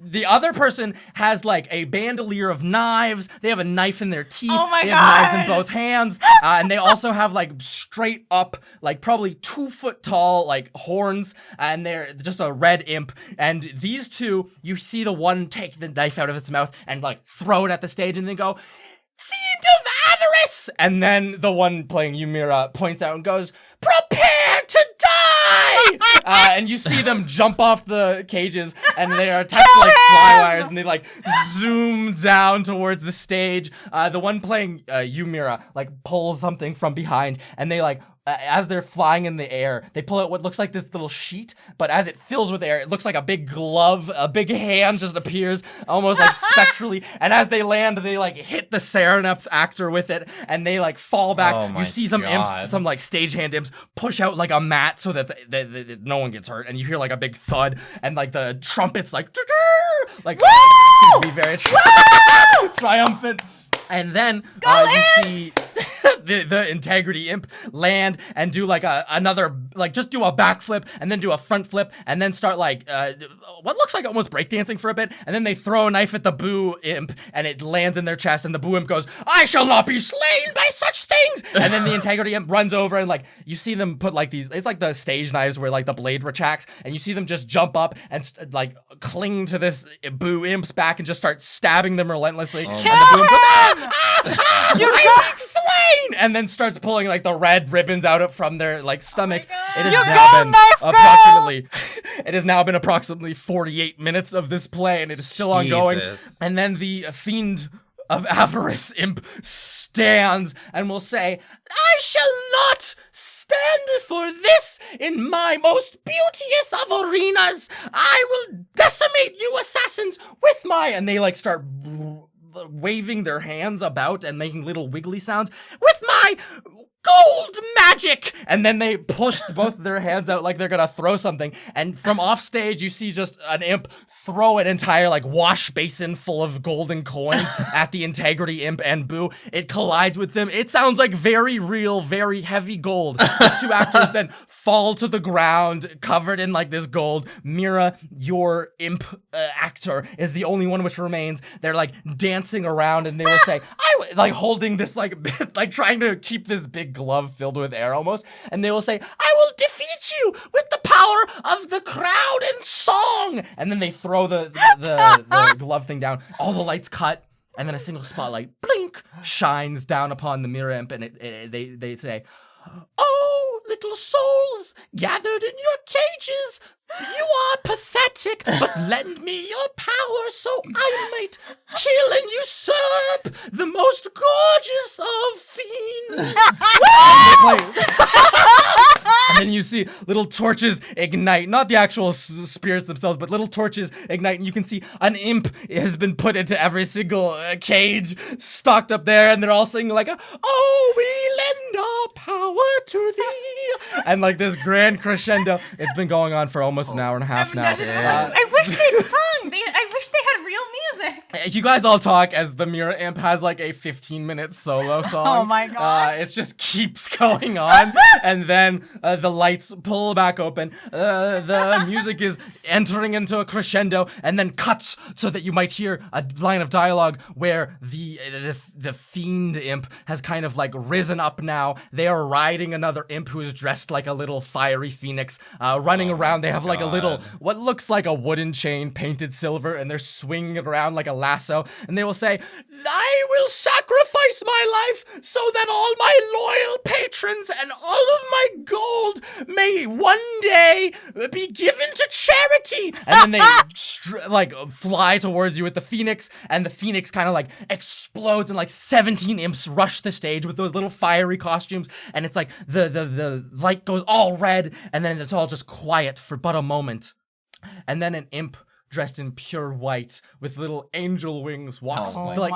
S1: The other person has like a bandolier of knives. They have a knife in their teeth.
S3: Oh my
S1: they have knives in
S3: God.
S1: both hands. And they also have like straight up, like probably 2 foot tall, like horns. And they're just a red imp. And these two, you see the one take the knife out of its mouth and like throw it at the stage and then go, "Fiend of avarice!" And then the one playing Ymira points out and goes, "Prepare to die!" And you see them jump off the cages, and they are attached to like fly wires, and they like zoom down towards the stage. The one playing Ymira like pulls something from behind, and they like as they're flying in the air, they pull out what looks like this little sheet, but as it fills with air, it looks like a big glove, a big hand just appears, almost like spectrally, and as they land, they like hit the Serenep actor with it, and they like fall back.
S2: Oh my
S1: you see some
S2: God.
S1: imps, some like stagehand imps, push out like a mat so that no one gets hurt, and you hear like a big thud, and like the trumpets like seems to be very triumphant. And then you see the integrity imp land and do like another, like just do a backflip and then do a front flip and then start like what looks like almost breakdancing for a bit, and then they throw a knife at the Boo imp and it lands in their chest, and the Boo imp goes, "I shall not be slain by such things!" And then the integrity imp runs over, and like you see them put like these, it's like the stage knives where like the blade retracts, and you see them just jump up and like cling to this Boo imp's back and just start stabbing them relentlessly. And the Boo imp goes, "I'm slain!" And then starts pulling like the red ribbons out from their like stomach. It has now been approximately 48 minutes of this play, and it is still ongoing. And then the fiend of avarice imp stands and will say, "I shall not stand for this in my most beauteous of arenas. I will decimate you assassins with my..." And they like start waving their hands about and making little wiggly sounds, "with my gold magic!" And then they push both their hands out like they're gonna throw something, and from off stage you see just an imp throw an entire like wash basin full of golden coins at the integrity imp and Boo. It collides with them. It sounds like very real, very heavy gold. The two actors then fall to the ground covered in like this gold. Mira, your imp actor, is the only one which remains. They're like dancing around, and they will say, like holding this like like trying to keep this big glove filled with air almost, and they will say, "I will defeat you with the power of the crowd and song." And then they throw the glove thing down. All the lights cut, and then a single spotlight blink shines down upon the mirror imp, and they say, "Oh, little souls gathered in your cages, you are pathetic, but lend me your power so I might kill and usurp the most gorgeous of fiends." And then you see little torches ignite, not the actual spirits themselves, but little torches ignite, and you can see an imp has been put into every single cage stocked up there, and they're all singing like, "Oh, we lend our power to thee," and like this grand crescendo. It's been going on for almost an hour and a half now.
S4: I wish they'd sung. I wish they had real music.
S1: You guys all talk as the Mira Imp has like a 15-minute solo song.
S3: Oh my gosh.
S1: It just keeps going on, and then the lights pull back open. The music is entering into a crescendo, and then cuts so that you might hear a line of dialogue where the fiend imp has kind of like risen up now. They are riding another imp who is dressed like a little fiery phoenix, running around. They have like a little, what looks like a wooden chain painted silver, and they're swinging swinging it around like a lasso, and they will say, "I will sacrifice my life so that all my loyal patrons and all of my gold may one day be given to charity." And then they fly towards you with the phoenix, and the phoenix kind of like explodes, and like 17 imps rush the stage with those little fiery costumes, and it's like the light goes all red, and then it's all just quiet for but a moment. And then an imp dressed in pure white with little angel wings walks,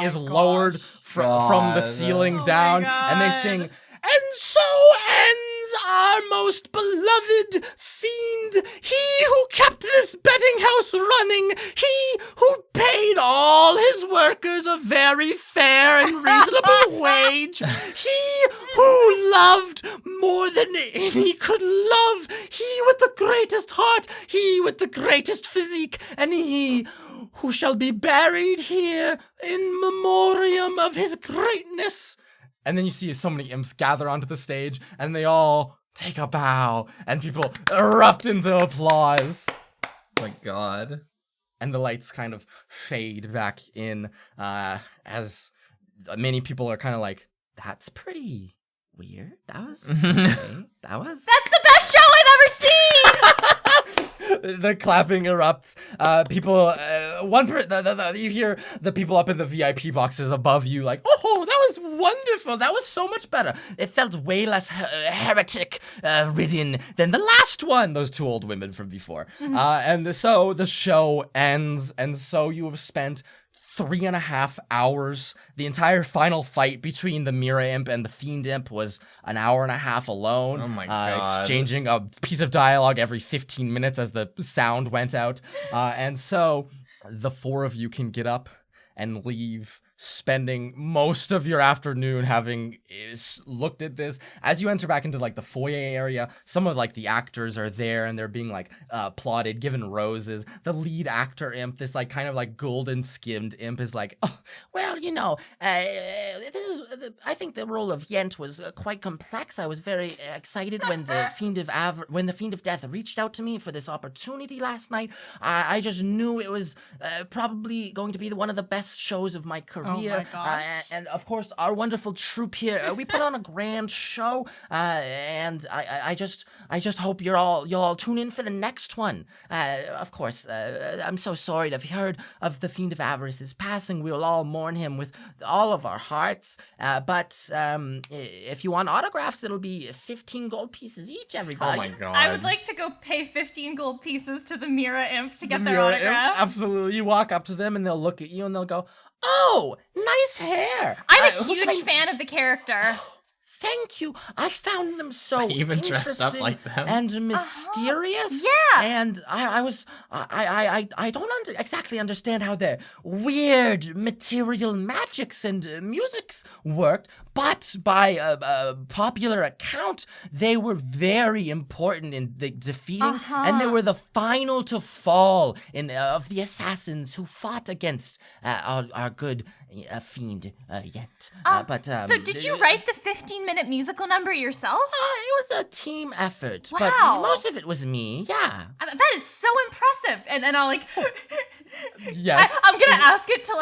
S1: is lowered from the ceiling down, and they sing, "And so ends our most beloved fiend, he who kept this betting house running, he who paid all his workers a very fair and reasonable wage, he who loved more than any could love, he with the greatest heart, he with the greatest physique, and he who shall be buried here in memoriam of his greatness." And then you see so many imps gather onto the stage, and they all take a bow, and people erupt into applause.
S2: Oh my god.
S1: And the lights kind of fade back in as many people are kind of like, "That's pretty weird. That was okay.
S4: That's the best show I've ever seen!
S1: The clapping erupts. People, you hear the people up in the VIP boxes above you like, "Oh, that was wonderful. That was so much better. It felt way less heretic ridden than the last one." Those two old women from before. And so the show ends, and so you have spent 3.5 hours. The entire final fight between the Mira Imp and the Fiend Imp was an hour and a half alone.
S2: Oh my god.
S1: Exchanging a piece of dialogue every 15 minutes as the sound went out. And so the four of you can get up and leave, spending most of your afternoon having looked at this. As you enter back into like the foyer area, some of like the actors are there, and they're being like applauded, given roses. The lead actor imp, this like kind of like golden skinned imp, is like, "Oh, well, I think the role of Yent was quite complex. I was very excited when the Fiend of Death reached out to me for this opportunity last night. I just knew it was probably going to be one of the best shows of my career.
S3: Oh my gosh.
S1: And of course, our wonderful troupe here, we put on a grand show, and I just hope you'll all tune in for the next one. Of course, I'm so sorry to have heard of the Fiend of Avarice's passing. We will all mourn him with all of our hearts, but if you want autographs, it'll be 15 gold pieces each, everybody."
S2: Oh my god.
S4: I would like to go pay 15 gold pieces to the Mira Imp to get
S1: The
S4: their
S1: Mira
S4: autograph.
S1: Imp, absolutely. You walk up to them, and they'll look at you, and they'll go, "Oh, nice hair.
S4: I'm a
S1: who should
S4: huge fan of the character.
S1: Thank you. I found them so
S2: Even dressed up
S1: interesting
S2: like them?
S1: and mysterious.
S4: Yeah.
S1: And I don't exactly understand how their weird material magics and musics worked, but by a popular account, they were very important in the defeating, and they were the final to fall of the assassins who fought against our good fiend yet.
S4: So did you write the 15-minute musical number yourself?
S1: It was a team effort, but
S4: Wow.
S1: most of it was me. Yeah.
S4: That is so impressive. And I'll like,
S1: Yes.
S4: I'm gonna ask it to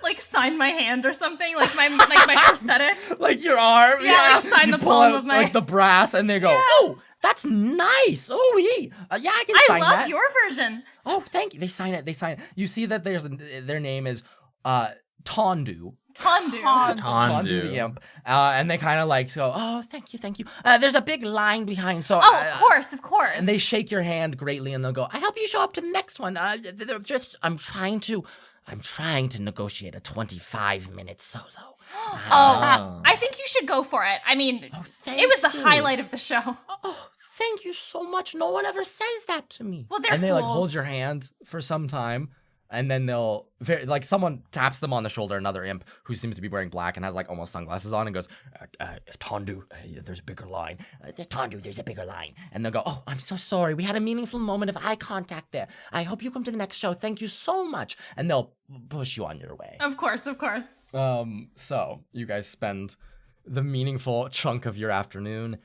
S4: like sign my hand or something, like my prosthetic.
S1: Like your arm.
S4: Yeah, like sign
S1: You
S4: the
S1: pull
S4: palm
S1: out,
S4: of my-
S1: like the brass, and they go, "Oh, that's nice. Oh, yeah, I can
S4: I
S1: sign
S4: love
S1: that."
S4: your version.
S1: Oh, thank you. They sign it. You see that their name is Tondu.
S4: Tondu.
S1: Tondu the imp. And they kind of like go, "Oh, thank you. There's a big line behind, so
S4: Oh, of course.
S1: and they shake your hand greatly, and they'll go, "I hope you show up to the next one. I'm trying to negotiate a 25-minute solo."
S4: I think you should go for it. I mean,
S1: thank
S4: it was the
S1: you.
S4: highlight of the show.
S1: "Oh, thank you so much. No one ever says that to me."
S4: Well, they're
S1: and they like hold
S4: fools.
S1: your hand for some time, and then they'll someone taps them on the shoulder, another imp who seems to be wearing black and has like almost sunglasses on, and goes, "Tondu, there's a bigger line. Tondu, there's a bigger line." And they'll go, "Oh, I'm so sorry. We had a meaningful moment of eye contact there. I hope you come to the next show. Thank you so much." And they'll push you on your way.
S4: Of course.
S1: So you guys spend the meaningful chunk of your afternoon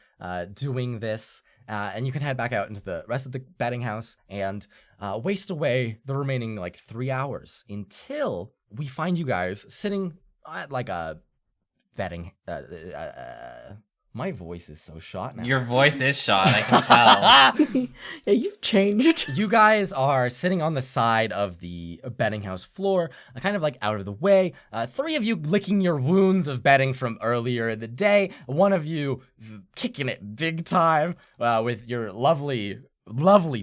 S1: doing this. and you can head back out into the rest of the betting house and waste away the remaining 3 hours until we find you guys sitting at a betting. My voice is so shot now.
S2: Your voice is shot, I can tell.
S5: Yeah, you've changed.
S1: You guys are sitting on the side of the betting house floor, kind of out of the way. 3 of you licking your wounds of betting from earlier in the day. 1 of you kicking it big time with your lovely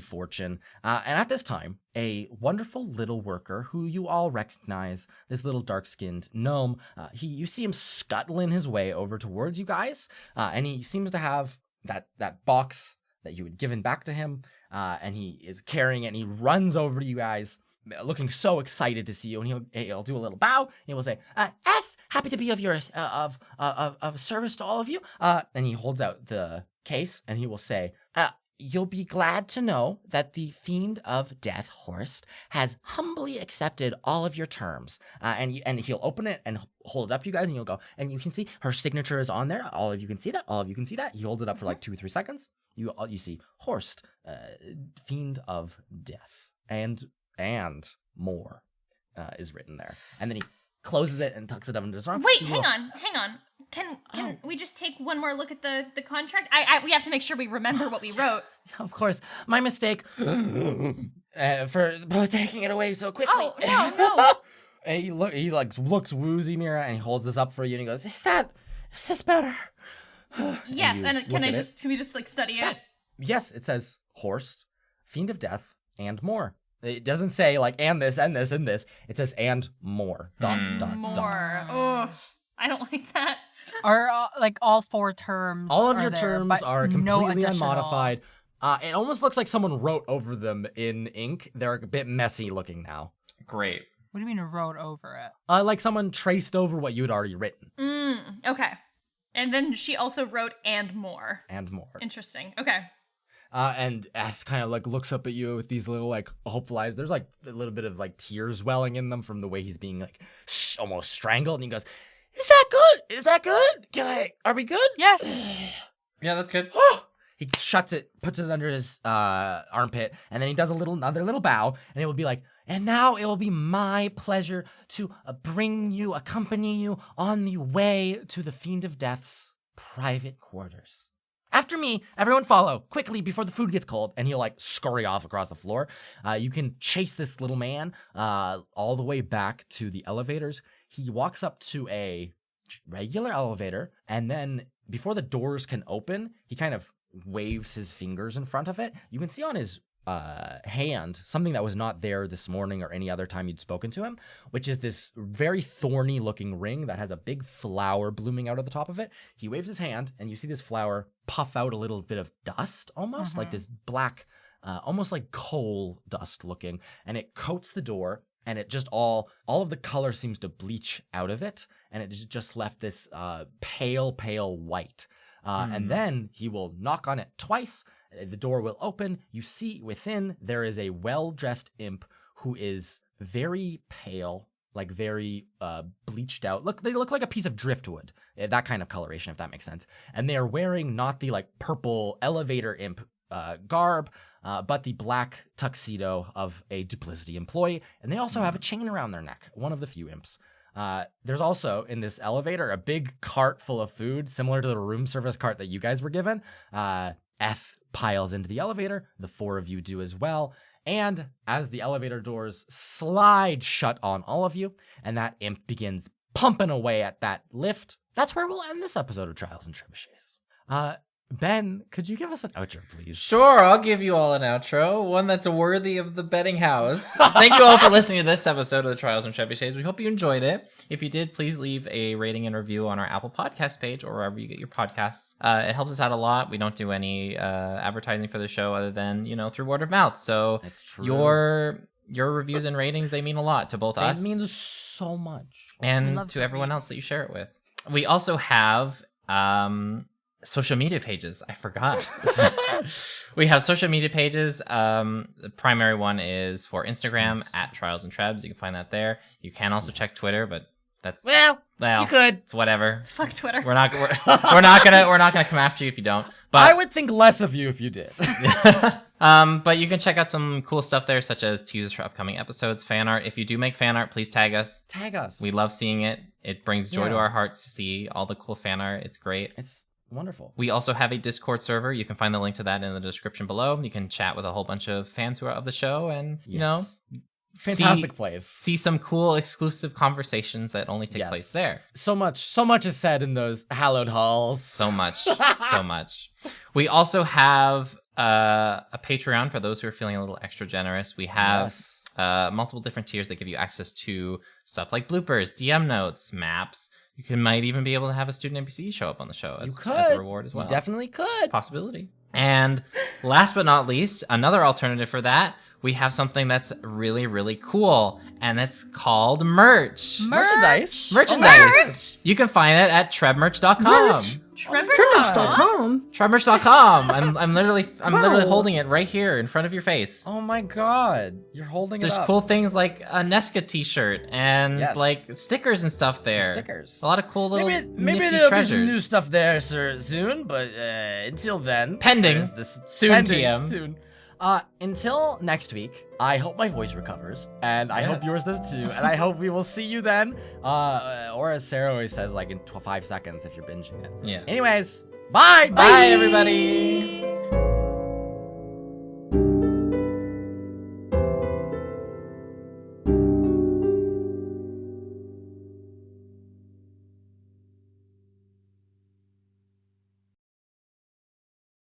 S1: fortune. And at this time, a wonderful little worker who you all recognize, this little dark-skinned gnome, you see him scuttling his way over towards you guys, and he seems to have that box that you had given back to him, and he is carrying it, and he runs over to you guys, looking so excited to see you, and he'll do a little bow, and he will say, F, happy to be of service to all of you, and he holds out the case, and he will say, you'll be glad to know that the Fiend of Death, Horst, has humbly accepted all of your terms. And he'll open it and hold it up to you guys, and you'll go, and you can see her signature is on there. All of you can see that. All of you can see that. He holds it up for 2 or 3 seconds. You see Horst, Fiend of Death, and more is written there. And then he closes it and tucks it up into his arm.
S4: Wait, hang on. Can we just take one more look at the contract? We have to make sure we remember what we wrote.
S1: Of course, my mistake for taking it away so quickly.
S4: Oh, no.
S1: And he looks woozy, Mira, and he holds this up for you, and he goes, "Is this better?"
S4: Yes, and can we just study it?
S1: Yes, it says Horst, Fiend of Death, and more. It doesn't say and this and this and this. It says and more.
S4: More. Oh, I don't like that.
S3: Are all 4 terms?
S1: All of
S3: are
S1: your
S3: there,
S1: terms are completely
S3: no
S1: unmodified. It almost looks like someone wrote over them in ink. They're a bit messy looking now.
S2: Great.
S3: What do you mean wrote over it?
S1: Like someone traced over what you had already written.
S4: Okay. And then she also wrote and more.
S1: And more.
S4: Interesting. Okay.
S1: And Eth kind of looks up at you with these little hopeful eyes. There's a little bit of tears welling in them from the way he's being almost strangled. And he goes, "Is that good? Is that good? Are we good?"
S3: Yes.
S2: Yeah, that's good.
S1: He shuts it, puts it under his armpit, and then he does another little bow, and it will be and now it will be my pleasure to accompany you on the way to the Fiend of Death's private quarters. After me, everyone follow, quickly, before the food gets cold. And he'll scurry off across the floor. You can chase this little man all the way back to the elevators. He walks up to a regular elevator, and then before the doors can open, he kind of waves his fingers in front of it. You can see on his hand something that was not there this morning or any other time you'd spoken to him, which is this very thorny looking ring that has a big flower blooming out of the top of it. He waves his hand, and you see this flower puff out a little bit of dust, almost like this black, almost like coal dust looking, and it coats the door, and it just all of the color seems to bleach out of it, and it is just left this pale white. And then he will knock on it twice. The door will open. You see within there is a well-dressed imp who is very pale, very bleached out. They look like a piece of driftwood, that kind of coloration, if that makes sense. And they are wearing not the purple elevator imp garb, but the black tuxedo of a duplicity employee. And they also have a chain around their neck, one of the few imps. There's also in this elevator a big cart full of food, similar to the room service cart that you guys were given. Eth piles into the elevator. The 4 of you do as well. And as the elevator doors slide shut on all of you, and that imp begins pumping away at that lift, that's where we'll end this episode of Trials and Trebuchets. Ben, could you give us an outro, please?
S2: Sure, I'll give you all an outro, one that's worthy of the betting house. Thank you all for listening to this episode of the Trials and Trebuchets. We hope you enjoyed it. If you did, please leave a rating and review on our Apple Podcast page or wherever you get your podcasts. It helps us out a lot. We don't do any advertising for the show other than, through word of mouth. So
S1: That's true.
S2: your reviews and ratings, they mean a lot to both us.
S1: It means so much.
S2: And to everyone else that you share it with. We also have social media pages. I forgot. We have social media pages. The primary one is for Instagram at Trials and Trebs. You can find that there. You can also check Twitter, but That's
S1: Well,
S2: well,
S1: you could.
S2: it's whatever.
S4: Fuck Twitter.
S2: We're not gonna come after you if you don't. But
S1: I would think less of you if you did.
S2: but you can check out some cool stuff there, such as teasers for upcoming episodes, fan art. If you do make fan art, please tag us.
S1: Tag us.
S2: We love seeing it. It brings joy to
S1: Yeah.
S2: our hearts to see all the cool fan art. It's great.
S1: It's wonderful.
S2: We also have a Discord server. You can find the link to that in the description below. You can chat with a whole bunch of fans who are of the show and, you know,
S1: Fantastic place.
S2: see some cool exclusive conversations that only take
S1: Yes.
S2: place there.
S1: So much is said in those hallowed halls.
S2: So much, so much. We also have a Patreon for those who are feeling a little extra generous. We have multiple different tiers that give you access to stuff like bloopers, DM notes, maps. You might even be able to have a student NPC show up on the show as a reward as well.
S1: You definitely could.
S2: Possibility. And last but not least, another alternative for that, we have something that's really cool, and it's called merch.
S1: Merchandise.
S2: Merchandise. You can find it at trebmerch.com.
S5: Tremors.com.
S2: Trebmerch.com. I'm literally holding it right here in front of your face.
S1: Oh my god. You're holding
S2: There's
S1: it up.
S2: cool things like a Nesca t-shirt and
S1: Yes.
S2: like stickers and stuff there.
S1: Some stickers.
S2: A lot of cool little
S1: Maybe
S2: nifty
S1: there'll
S2: treasures.
S1: be some new stuff there soon, but until then,
S2: Pending.
S1: there's this
S2: Soon,
S1: pending,
S2: TM.
S1: Soon. Until next week, I hope my voice recovers, and I hope yours does too, and I hope we will see you then. Or as Sarah always says, like in 5 seconds if you're binging it.
S2: Yeah.
S1: Anyways, bye.
S2: Bye everybody.